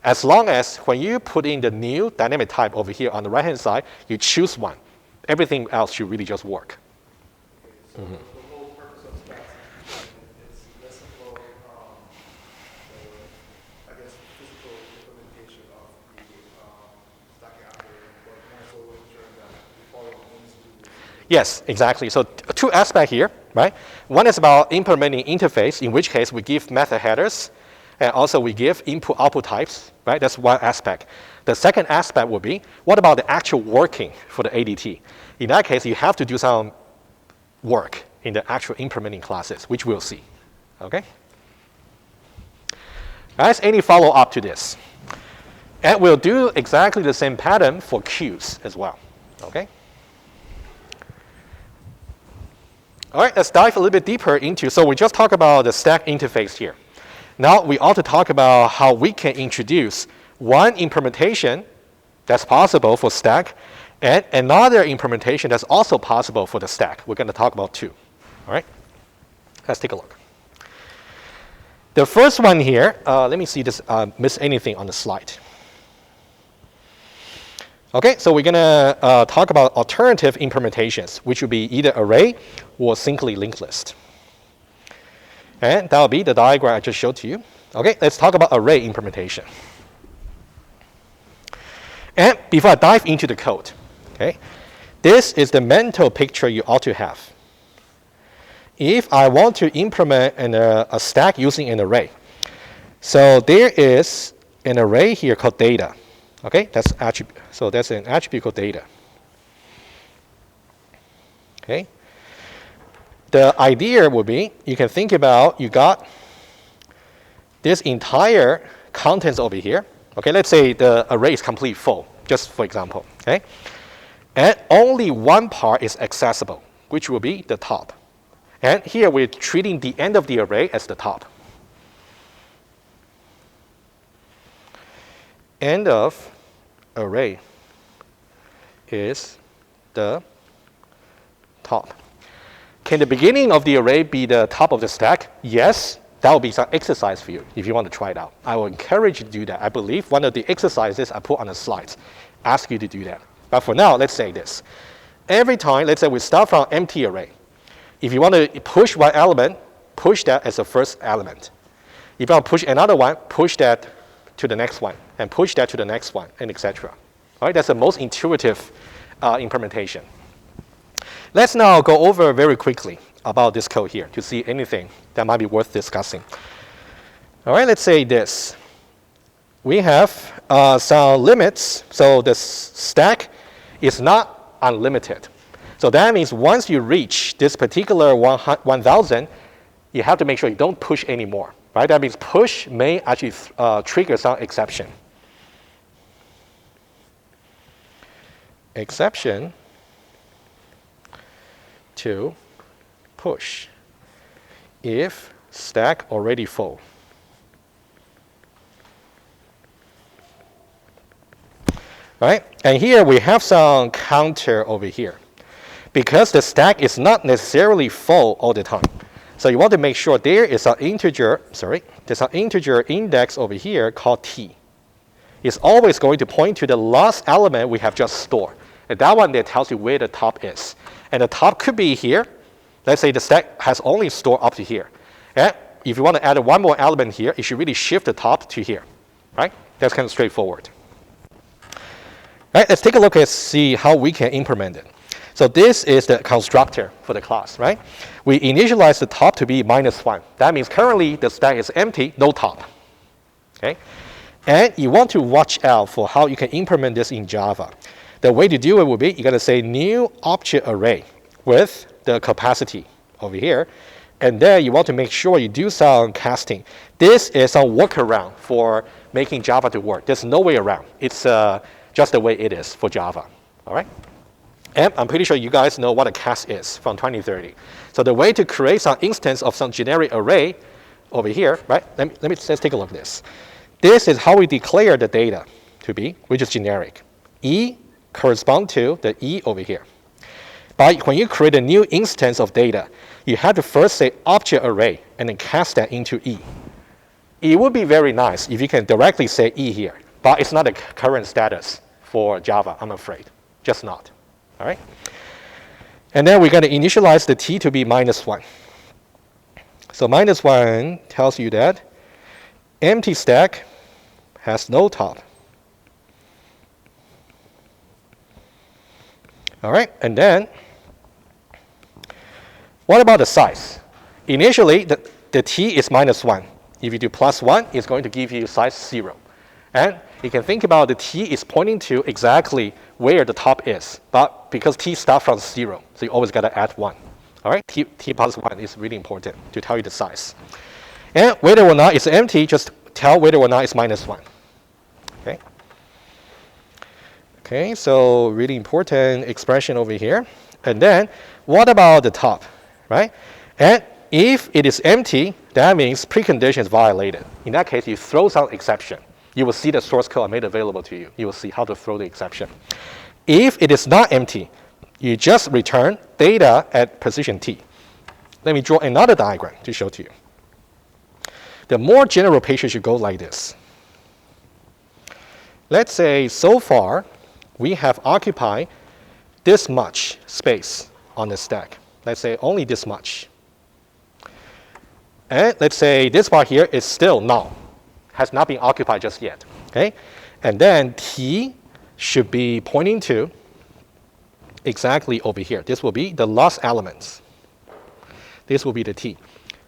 Speaker 1: As long as when you put in the new dynamic type over here on the right-hand side, you choose one. Everything else should really just work.
Speaker 3: Okay, so the whole purpose of stacks is less about the, I guess, physical implementation of the stacking algorithm, but more so ensuring that we follow rules.
Speaker 1: Yes, exactly. So two aspects here, right? One is about implementing interface, in which case we give method headers, and also we give input-output types, right? That's one aspect. The second aspect would be, what about the actual working for the ADT? In that case, you have to do some work in the actual implementing classes, which we'll see, okay? Guys, any follow-up to this? And we'll do exactly the same pattern for queues as well, okay? All right, let's dive a little bit deeper into, so we just talked about the stack interface here. Now we ought to talk about how we can introduce one implementation that's possible for stack and another implementation that's also possible for the stack. We're going to talk about two. All right, let's take a look. The first one here, let me see this, miss anything on the slide. Okay, so we're going to talk about alternative implementations, which would be either array or simply linked list. And that will be the diagram I just showed to you. Okay, let's talk about array implementation. And before I dive into the code, okay, this is the mental picture you ought to have. If I want to implement a stack using an array, so there is an array here called data. Okay, that's attribute. So that's an attribute called data. Okay. The idea would be, you can think about, you got this entire contents over here. Okay, let's say the array is complete full, just for example. Okay, and only one part is accessible, which will be the top. And here we're treating the end of the array as the top. End of array is the top. Can the beginning of the array be the top of the stack? Yes, that will be some exercise for you if you want to try it out. I will encourage you to do that. I believe one of the exercises I put on the slides ask you to do that. But for now, let's say this. Every time, let's say we start from empty array. If you want to push one element, push that as the first element. If you want to push another one, push that to the next one, and push that to the next one, and etc. All right, that's the most intuitive implementation. Let's now go over very quickly about this code here to see anything that might be worth discussing. All right, let's say this. We have some limits. So the stack is not unlimited. So that means once you reach this particular 1,000, you have to make sure you don't push anymore. Right? That means push may actually trigger some exception. Exception to push if stack already full. Right? And here we have some counter over here. Because the stack is not necessarily full all the time. So you want to make sure there is an integer, there's an integer index over here called t. It's always going to point to the last element we have just stored. And that one that tells you where the top is. And the top could be here. Let's say the stack has only stored up to here. And if you want to add one more element here, it should really shift the top to here. Right? That's kind of straightforward. Right, let's take a look and see how we can implement it. So this is the constructor for the class, right? We initialize the top to be -1. That means currently the stack is empty, no top. Okay? And you want to watch out for how you can implement this in Java. The way to do it would be you're going to say new object array with the capacity over here. And then you want to make sure you do some casting. This is a workaround for making Java to work. There's no way around. It's just the way it is for Java. All right? And I'm pretty sure you guys know what a cast is from 2030. So the way to create some instance of some generic array over here, right? Let's take a look at this. This is how we declare the data to be, which is generic. E corresponds to the E over here. But when you create a new instance of data, you have to first say object array and then cast that into E. It would be very nice if you can directly say E here, but it's not a current status for Java, I'm afraid. Just not. All right? And then we're going to initialize the T to be -1. So -1 tells you that empty stack has no top. All right, and then what about the size? Initially, the T is -1. If you do +1, it's going to give you size 0. And you can think about the T is pointing to exactly where the top is. But because T starts from 0, so you always got to add 1. All right, T +1 is really important to tell you the size. And whether or not it's empty, just tell whether or not it's -1. Okay. Okay, so really important expression over here. And then what about the top, right? And if it is empty, that means precondition is violated. In that case, you throw some exception. You will see the source code I made available to you. You will see how to throw the exception. If it is not empty, you just return data at position T. Let me draw another diagram to show to you. The more general picture should go like this. Let's say so far, we have occupied this much space on the stack. Let's say only this much. And let's say this part here is still null, has not been occupied just yet. Okay? And then T should be pointing to exactly over here. This will be the last elements. This will be the T,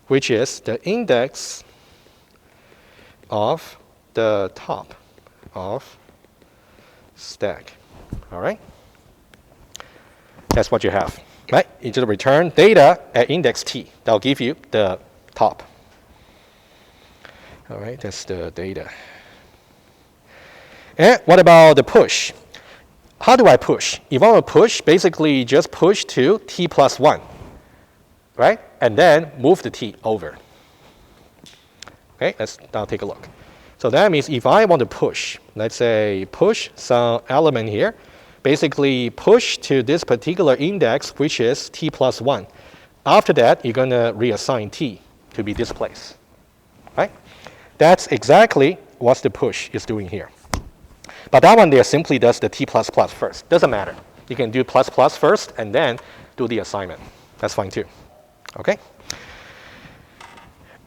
Speaker 1: which is the index of the top of stack. All right? That's what you have. Right? You just return data at index T. That'll give you the top. All right, that's the data. And what about the push? How do I push? If I want to push, basically just push to T +1, right? And then move the T over. Okay, let's now take a look. So that means if I want to push, let's say push some element here, basically push to this particular index, which is T +1. After that, you're going to reassign T to be this place, right? That's exactly what the push is doing here. But that one there simply does the T++ first. Doesn't matter. You can do ++ first and then do the assignment. That's fine too. Okay?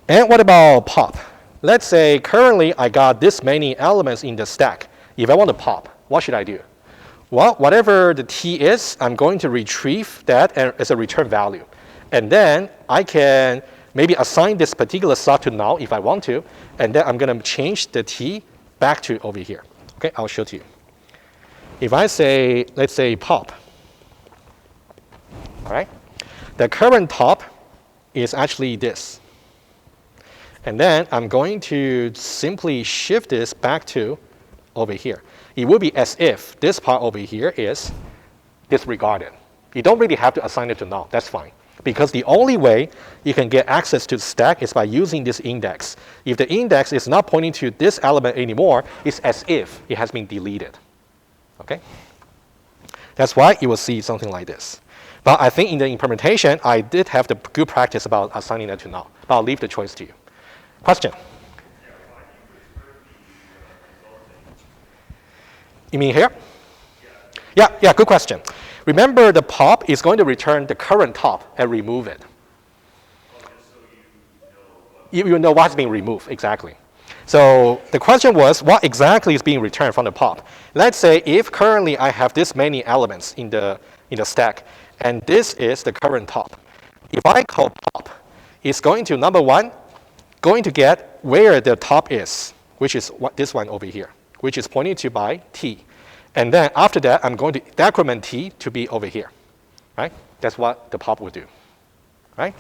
Speaker 1: And what about pop? Let's say currently I got this many elements in the stack. If I want to pop, what should I do? Well, whatever the T is, I'm going to retrieve that as a return value. And then I can maybe assign this particular slot to null if I want to. And then I'm going to change the T back to over here. Okay, I'll show to you. If I say, let's say pop, all right, the current top is actually this. And then I'm going to simply shift this back to over here. It would be as if this part over here is disregarded. You don't really have to assign it to null. That's fine. Because the only way you can get access to the stack is by using this index. If the index is not pointing to this element anymore, it's as if it has been deleted. Okay? That's why you will see something like this. But I think in the implementation, I did have the good practice about assigning it to null. But I'll leave the choice to you. Question? You mean here? Yeah, good question. Remember, the pop is going to return the current top and remove it. You know what's being removed, exactly. So the question was, what exactly is being returned from the pop? Let's say if currently I have this many elements in the stack, and this is the current top. If I call pop, it's going to, number one, going to get where the top is, which is this one over here, which is pointed to by T. And then after that, I'm going to decrement T to be over here, right? That's what the pop will do, right?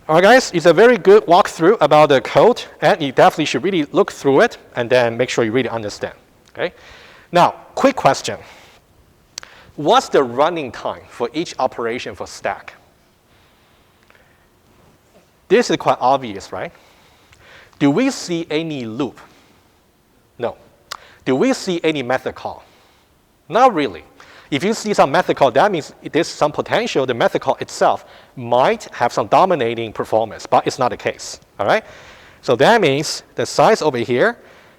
Speaker 1: All right, guys, it's a very good walkthrough about the code, and you definitely should really look through it and then make sure you really understand, okay? Now, quick question. What's the running time for each operation for stack? This is quite obvious, right? Do we see any loop? No. Do we see any method call? Not really. If you see some method call, that means there's some potential the method call itself might have some dominating performance, but it's not the case, all right? So that means the size over here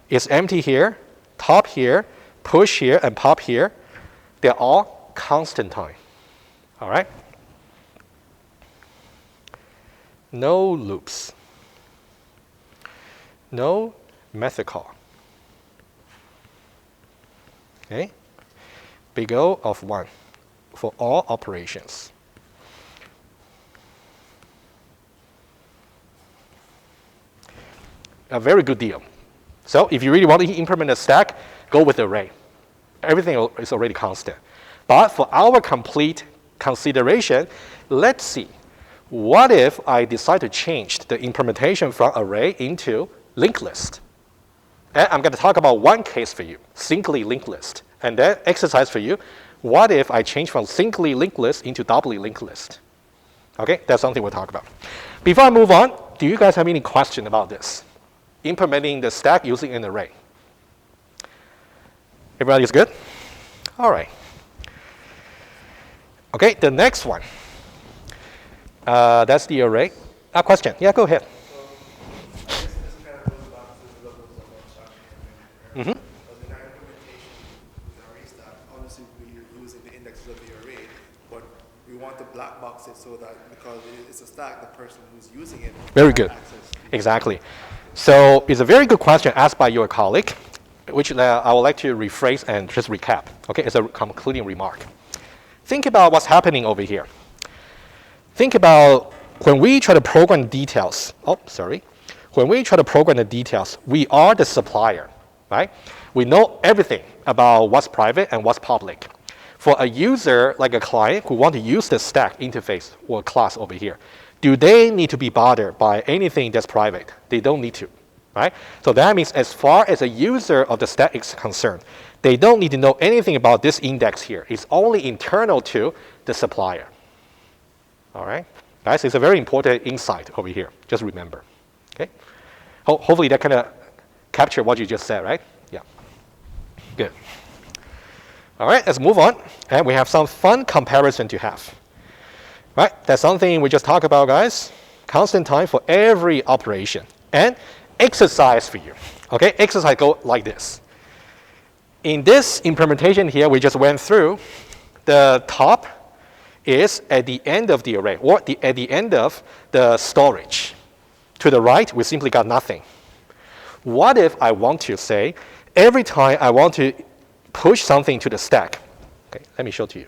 Speaker 1: is empty here, top here, push here, and pop here. They're all constant time, all right? No loops. No method call. Okay? Big O of 1 for all operations. A very good deal. So if you really want to implement a stack, go with the array. Everything is already constant. But for our complete consideration, let's see. What if I decide to change the implementation from array into linked list? And I'm going to talk about one case for you, singly linked list. And then exercise for you, what if I change from singly linked list into doubly linked list? Okay, that's something we'll talk about. Before I move on, do you guys have any question about this? Implementing the stack using an array. Everybody's good? All right. Okay, the next one. That's the array. Question? Yeah, go ahead.
Speaker 3: This kind of goes back to the levels of abstraction.
Speaker 1: Mm-hmm.
Speaker 3: Because in our implementation with ArrayStack, obviously we're using the indexes of the array, but we want to black box it so that because it's a stack, the person who's using it
Speaker 1: Very good.
Speaker 3: access.
Speaker 1: Exactly. So it's a very good question asked by your colleague, which I would like to rephrase and just recap. Okay, it's a concluding remark. Think about what's happening over here. Think about when we try to program details. Oh, sorry. When we try to program the details, we are the supplier, right? We know everything about what's private and what's public. For a user, like a client who want to use the stack interface or class over here, do they need to be bothered by anything that's private? They don't need to, right? So that means as far as a user of the stack is concerned, they don't need to know anything about this index here. It's only internal to the supplier. All right? Guys, it's a very important insight over here. Just remember. Okay? Hopefully that kind of capture what you just said, right? Yeah. Good. All right, let's move on. And we have some fun comparison to have. Right? That's something we just talked about, guys. Constant time for every operation. And exercise for you. Okay? Exercise go like this. In this implementation here we just went through, the top is at the end of the array, or at the end of the storage. To the right, we simply got nothing. What if I want to say, every time I want to push something to the stack? Okay, let me show to you.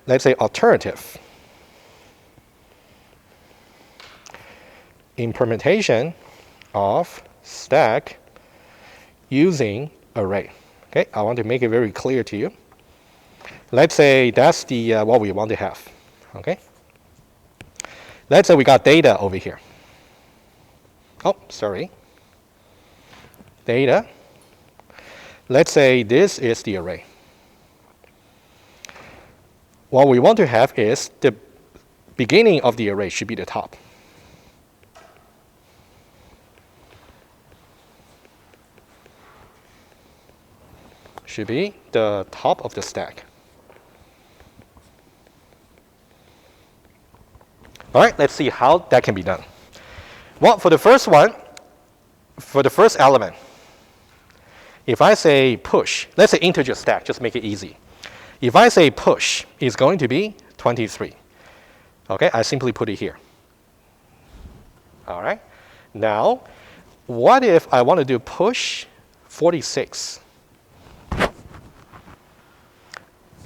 Speaker 1: Let's say alternative. Implementation of stack using array. Okay, I want to make it very clear to you. Let's say that's the what we want to have. Okay. Let's say we got data over here. Oh, sorry. Data. Let's say this is the array. What we want to have is the beginning of the array should be the top. Should be the top of the stack. All right, let's see how that can be done. Well, for the first one, for the first element, if I say push, let's say integer stack, just make it easy. If I say push, it's going to be 23. Okay, I simply put it here. All right. Now, what if I want to do push 46?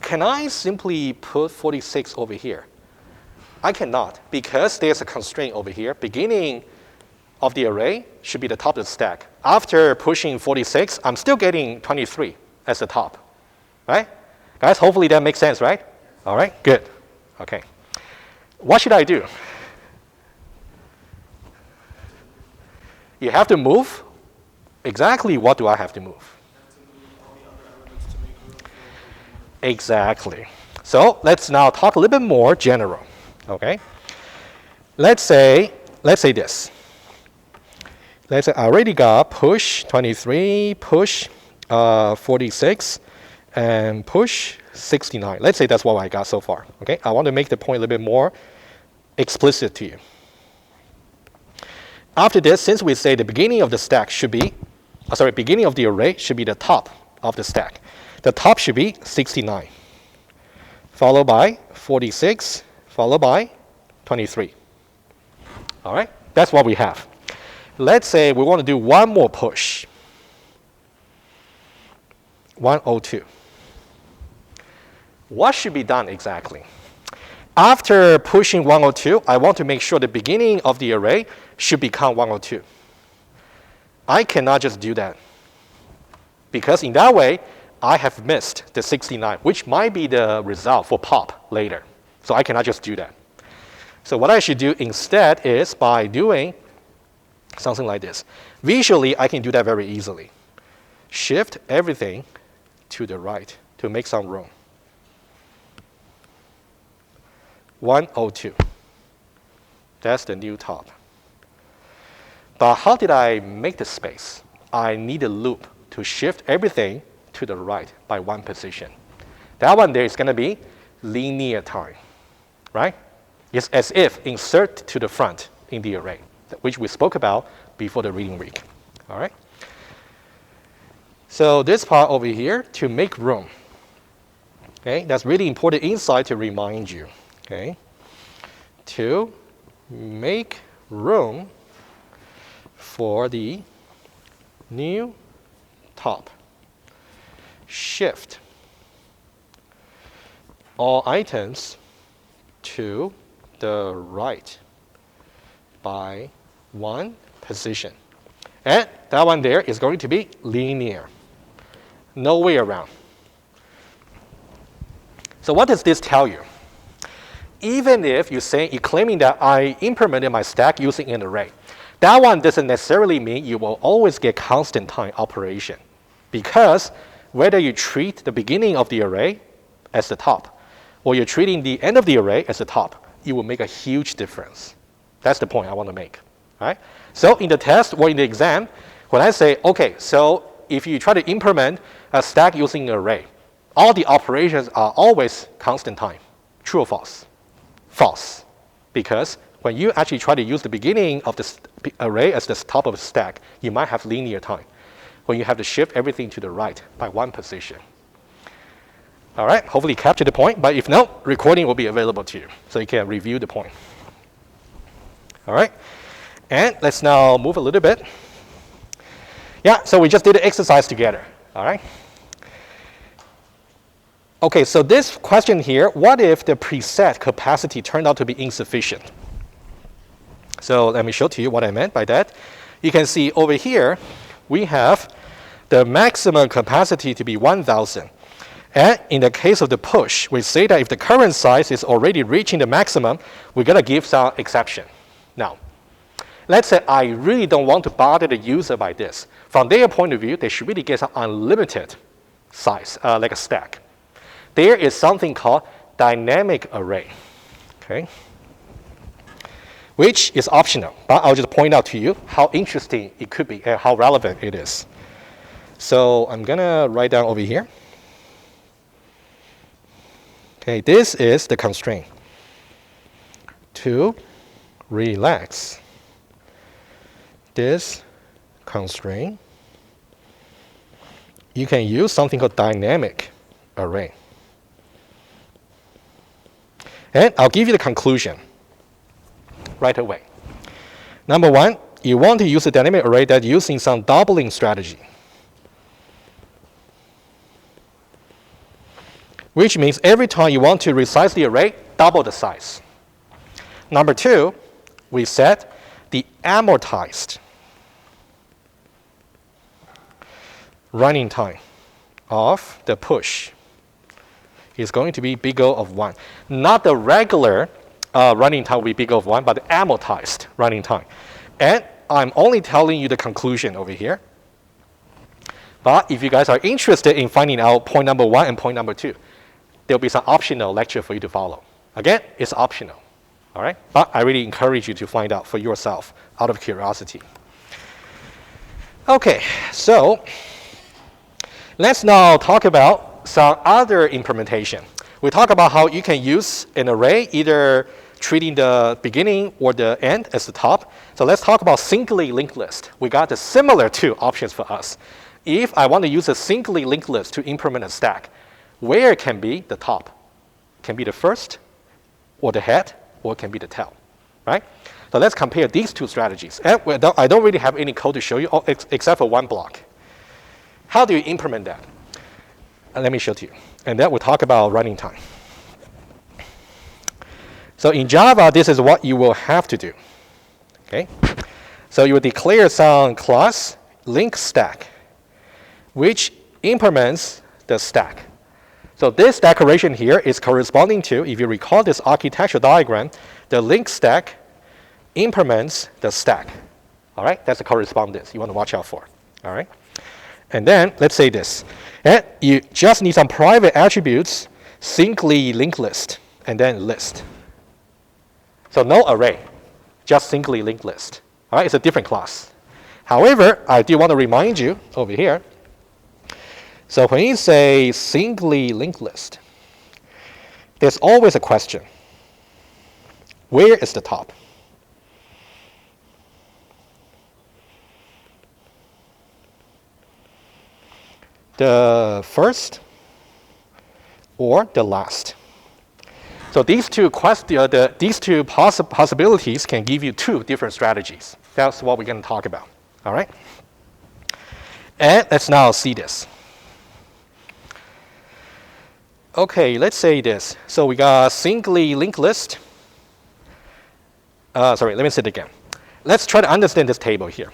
Speaker 1: Can I simply put 46 over here? I cannot, because there's a constraint over here. Beginning of the array should be the top of the stack. After pushing 46, I'm still getting 23 as the top, right? Guys, hopefully that makes sense, right? All right, good. Okay. What should I do? You have to move. Exactly what do I have to move? Exactly. So let's now talk a little bit more general. Okay. Let's say this. Let's say I already got push 23, push 46, and push 69. Let's say that's what I got so far. Okay. I want to make the point a little bit more explicit to you. After this, since we say the beginning of the stack should be, beginning of the array should be the top of the stack. The top should be 69, followed by 46, followed by 23. All right, that's what we have. Let's say we want to do one more push, 102. What should be done exactly? After pushing 102, I want to make sure the beginning of the array should become 102. I cannot just do that, because in that way, I have missed the 69, which might be the result for pop later. So I cannot just do that. So what I should do instead is by doing something like this. Visually, I can do that very easily. Shift everything to the right to make some room. 102. That's the new top. But how did I make the space? I need a loop to shift everything to the right by one position. That one there is going to be linear time, right? It's as if insert to the front in the array, which we spoke about before the reading week. All right? So this part over here, to make room. Okay, that's really important insight to remind you. Okay, to make room for the new top. Shift all items to the right by one position. And that one there is going to be linear. No way around. So what does this tell you? Even if you're claiming that I implemented my stack using an array, that one doesn't necessarily mean you will always get constant time operation, because whether you treat the beginning of the array as the top or you're treating the end of the array as the top, it will make a huge difference. That's the point I want to make. All right? So in the test or in the exam, when I say, okay, so if you try to implement a stack using an array, all the operations are always constant time. True or false? False. Because when you actually try to use the beginning of the array as the top of the stack, you might have linear time when you have to shift everything to the right by one position. All right, hopefully you captured the point, but if not, recording will be available to you, so you can review the point. All right, and let's now move a little bit. Yeah, so we just did the exercise together, all right? Okay, so this question here, what if the preset capacity turned out to be insufficient? So let me show to you what I meant by that. You can see over here, we have the maximum capacity to be 1,000. And in the case of the push, we say that if the current size is already reaching the maximum, we're going to give some exception. Now, let's say I really don't want to bother the user by this. From their point of view, they should really get some unlimited size, like a stack. There is something called dynamic array, okay, which is optional. But I'll just point out to you how interesting it could be and how relevant it is. So I'm going to write down over here. Okay, this is the constraint. To relax this constraint, you can use something called dynamic array. And I'll give you the conclusion right away. Number one, you want to use a dynamic array that's using some doubling strategy, which means every time you want to resize the array, double the size. Number 2, we set the amortized running time of the push is going to be big O of 1. Not the regular running time will be big O of 1, but the amortized running time. And I'm only telling you the conclusion over here. But if you guys are interested in finding out point number 1 and point number 2, there'll be some optional lecture for you to follow. Again, it's optional. All right? But I really encourage you to find out for yourself out of curiosity. Okay, so let's now talk about some other implementation. We talk about how you can use an array, either treating the beginning or the end as the top. So let's talk about singly linked list. We got the similar 2 options for us. If I want to use a singly linked list to implement a stack, where it can be the top? Can be the first, or the head, or it can be the tail, right? So let's compare these 2 strategies. And I don't really have any code to show you, except for one block. How do you implement that? Let me show it to you. And then we'll talk about running time. So in Java, this is what you will have to do. Okay? So you will declare some class LinkedStack, which implements the stack. So this declaration here is corresponding to, if you recall this architecture diagram, the LinkedStack implements the stack. All right? That's the correspondence you want to watch out for. All right? And then let's say this. And you just need some private attributes, singly linked list, and then list. So no array, just singly linked list. All right? It's a different class. However, I do want to remind you over here. So when you say singly linked list, there's always a question. Where is the top? The first or the last? So these two possibilities can give you 2 different strategies. That's what we're going to talk about. All right? And let's now see this. Okay, let's say this. So we got singly linked list. Sorry, let me say it again. Let's try to understand this table here.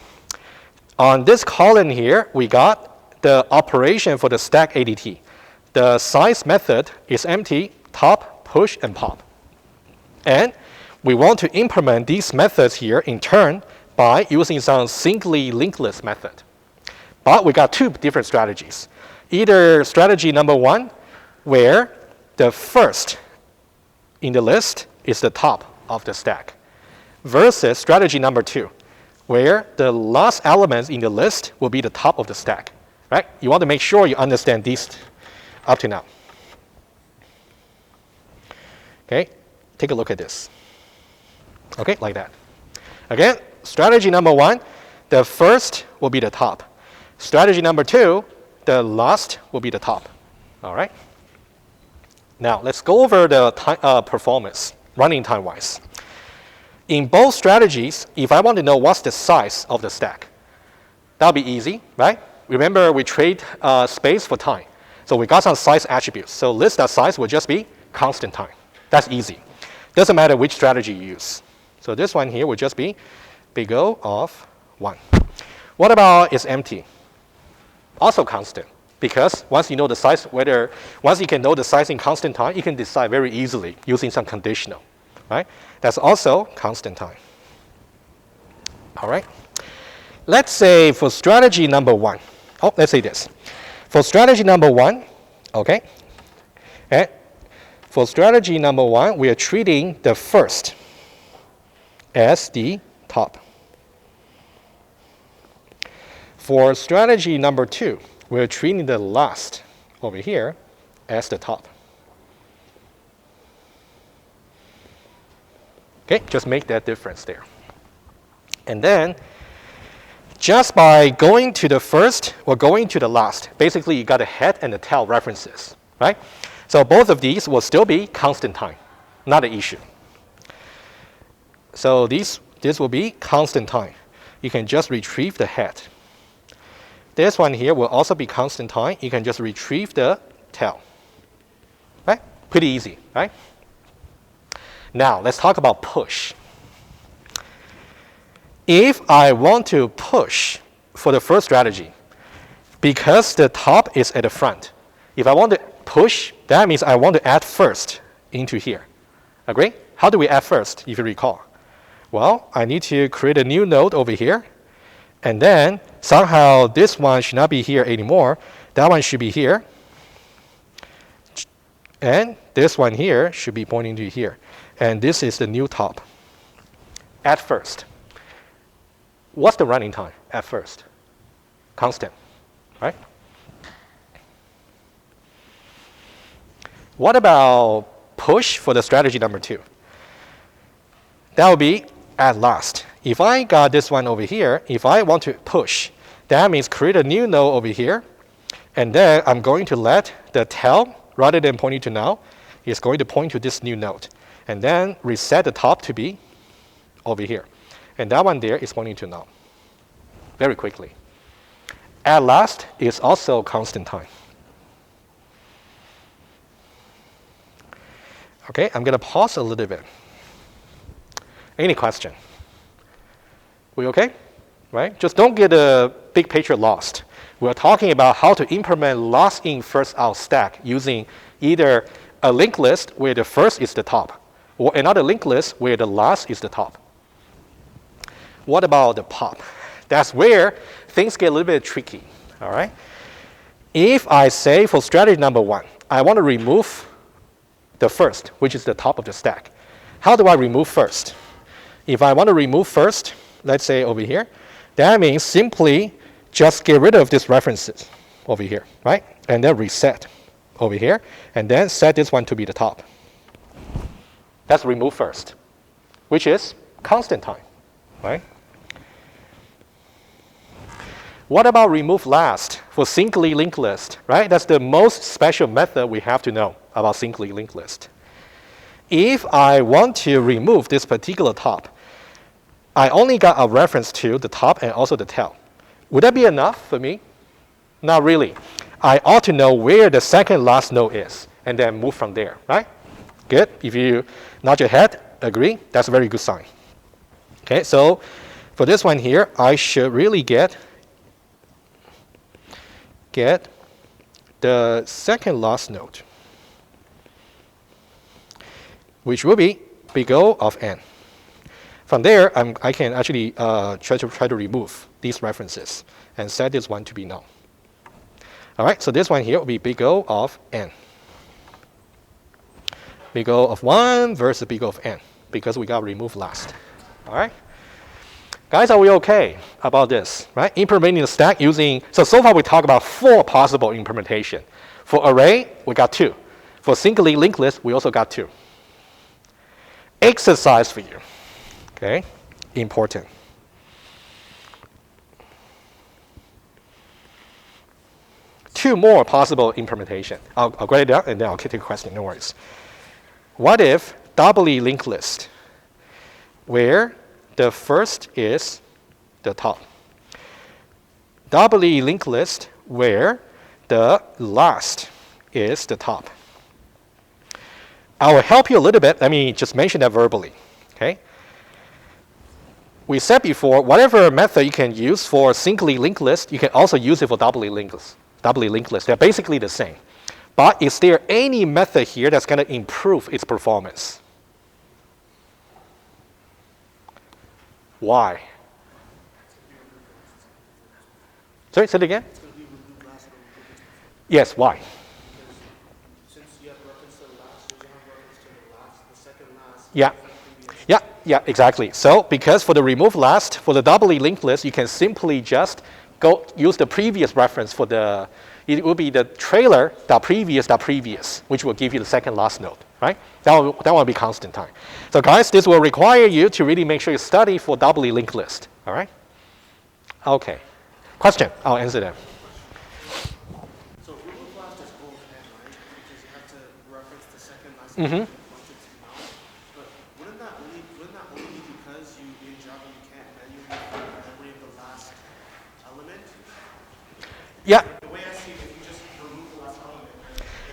Speaker 1: On this column here, we got the operation for the stack ADT. The size method is empty, top, push, and pop. And we want to implement these methods here in turn by using some singly linked list method. But we got 2 different strategies. Either strategy number 1, where the first in the list is the top of the stack, versus strategy number 2, where the last elements in the list will be the top of the stack. Right? You want to make sure you understand these up to now. Okay, take a look at this. Okay, like that. Again, strategy number 1, the first will be the top. Strategy number 2, the last will be the top. All right? Now, let's go over the performance, running time-wise. In both strategies, if I want to know what's the size of the stack, that'll be easy, right? Remember, we trade space for time. So we got some size attributes. So list.size will just be constant time. That's easy. Doesn't matter which strategy you use. So this one here will just be big O of 1. What about it's empty? Also constant. Because once you know the size, once you can know the size in constant time, you can decide very easily using some conditional, right? That's also constant time. All right. Let's say for strategy number 1. Oh, let's say this. For strategy number 1, okay. And for strategy number 1, we are treating the first as the top. For strategy number 2, we're treating the last over here as the top. Okay, just make that difference there. And then, just by going to the first or going to the last, basically you got the head and the tail references, right? So both of these will still be constant time, not an issue. So this will be constant time. You can just retrieve the head. This one here will also be constant time. You can just retrieve the tail. Right? Pretty easy, right? Now, let's talk about push. If I want to push for the first strategy, because the top is at the front, if I want to push, that means I want to add first into here. Agree? How do we add first, if you recall? Well, I need to create a new node over here, and then somehow this one should not be here anymore. That one should be here. And this one here should be pointing to here. And this is the new top. At first. What's the running time at first? Constant, right? What about push for the strategy number 2? That would be at last. If I got this one over here, if I want to push, that means create a new node over here, and then I'm going to let the tail, rather than pointing to now, is going to point to this new node. And then reset the top to be over here. And that one there is pointing to now. Very quickly. At last is also constant time. Okay, I'm going to pause a little bit. Any question? We okay? Right? Just don't get the big picture lost. We're talking about how to implement last in, first out stack using either a linked list where the first is the top, or another linked list where the last is the top. What about the pop? That's where things get a little bit tricky. All right? If I say for strategy number 1, I want to remove the first, which is the top of the stack. How do I remove first? If I want to remove first, let's say over here, that means simply just get rid of these references over here, right? And then reset over here, and then set this one to be the top. That's remove first, which is constant time, right? What about remove last for syncly linked list, right? That's the most special method we have to know about syncly linked list. If I want to remove this particular top, I only got a reference to the top and also the tail. Would that be enough for me? Not really. I ought to know where the second last node is and then move from there, right? Good. If you nod your head, agree, that's a very good sign. Okay, so for this one here, I should really get the second last node, which will be big O of n. From there, I can actually try to remove these references and set this one to be null. All right, so this one here will be big O of n. Big O of 1 versus big O of n, because we got removed last. All right? Guys, are we okay about this, right? Implementing the stack using, so far we talked about 4 possible implementation. For array, we got 2. For syncly linked list, we also got 2. Exercise for you, okay? Important. Two more possible implementation. I'll write it down and then I'll take a question, no worries. What if doubly linked list, where the first is the top? Doubly linked list where the last is the top. I will help you a little bit. Let me just mention that verbally. Okay? We said before, whatever method you can use for syncly linked list, you can also use it for doubly linked list. Doubly linked list. They're basically the same. But is there any method here that's going to improve its performance? Why? Sorry, say it again? Yes, why?
Speaker 3: Since you have reference to the last, you have reference to the last, the second last.
Speaker 1: Yeah, exactly. So because for the remove last, for the doubly linked list, you can simply just go use the previous reference for the, it will be the trailer previous, which will give you the second last node, right? That will be constant time. So guys, this will require you to really make sure you study for doubly linked list, all right? Okay. Question? I'll answer them.
Speaker 3: So remove last is O of n, right? Because you have to reference the second last
Speaker 1: Mm-hmm.
Speaker 3: node. But wouldn't that only be because in Java you can't manually memory the last element?
Speaker 1: Yeah.
Speaker 3: The way I see it, if you just remove the last element,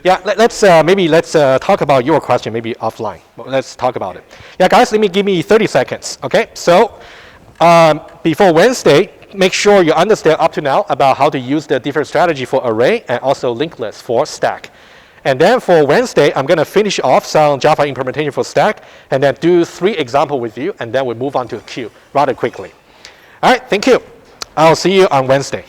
Speaker 1: Yeah, let's talk about your question maybe offline. Let's talk about it. Yeah, guys, give me 30 seconds. Okay, so before Wednesday, make sure you understand up to now about how to use the different strategy for array and also linked list for stack. And then for Wednesday, I'm going to finish off some Java implementation for stack and then do 3 examples with you, and then we'll move on to queue rather quickly. All right, thank you. I'll see you on Wednesday.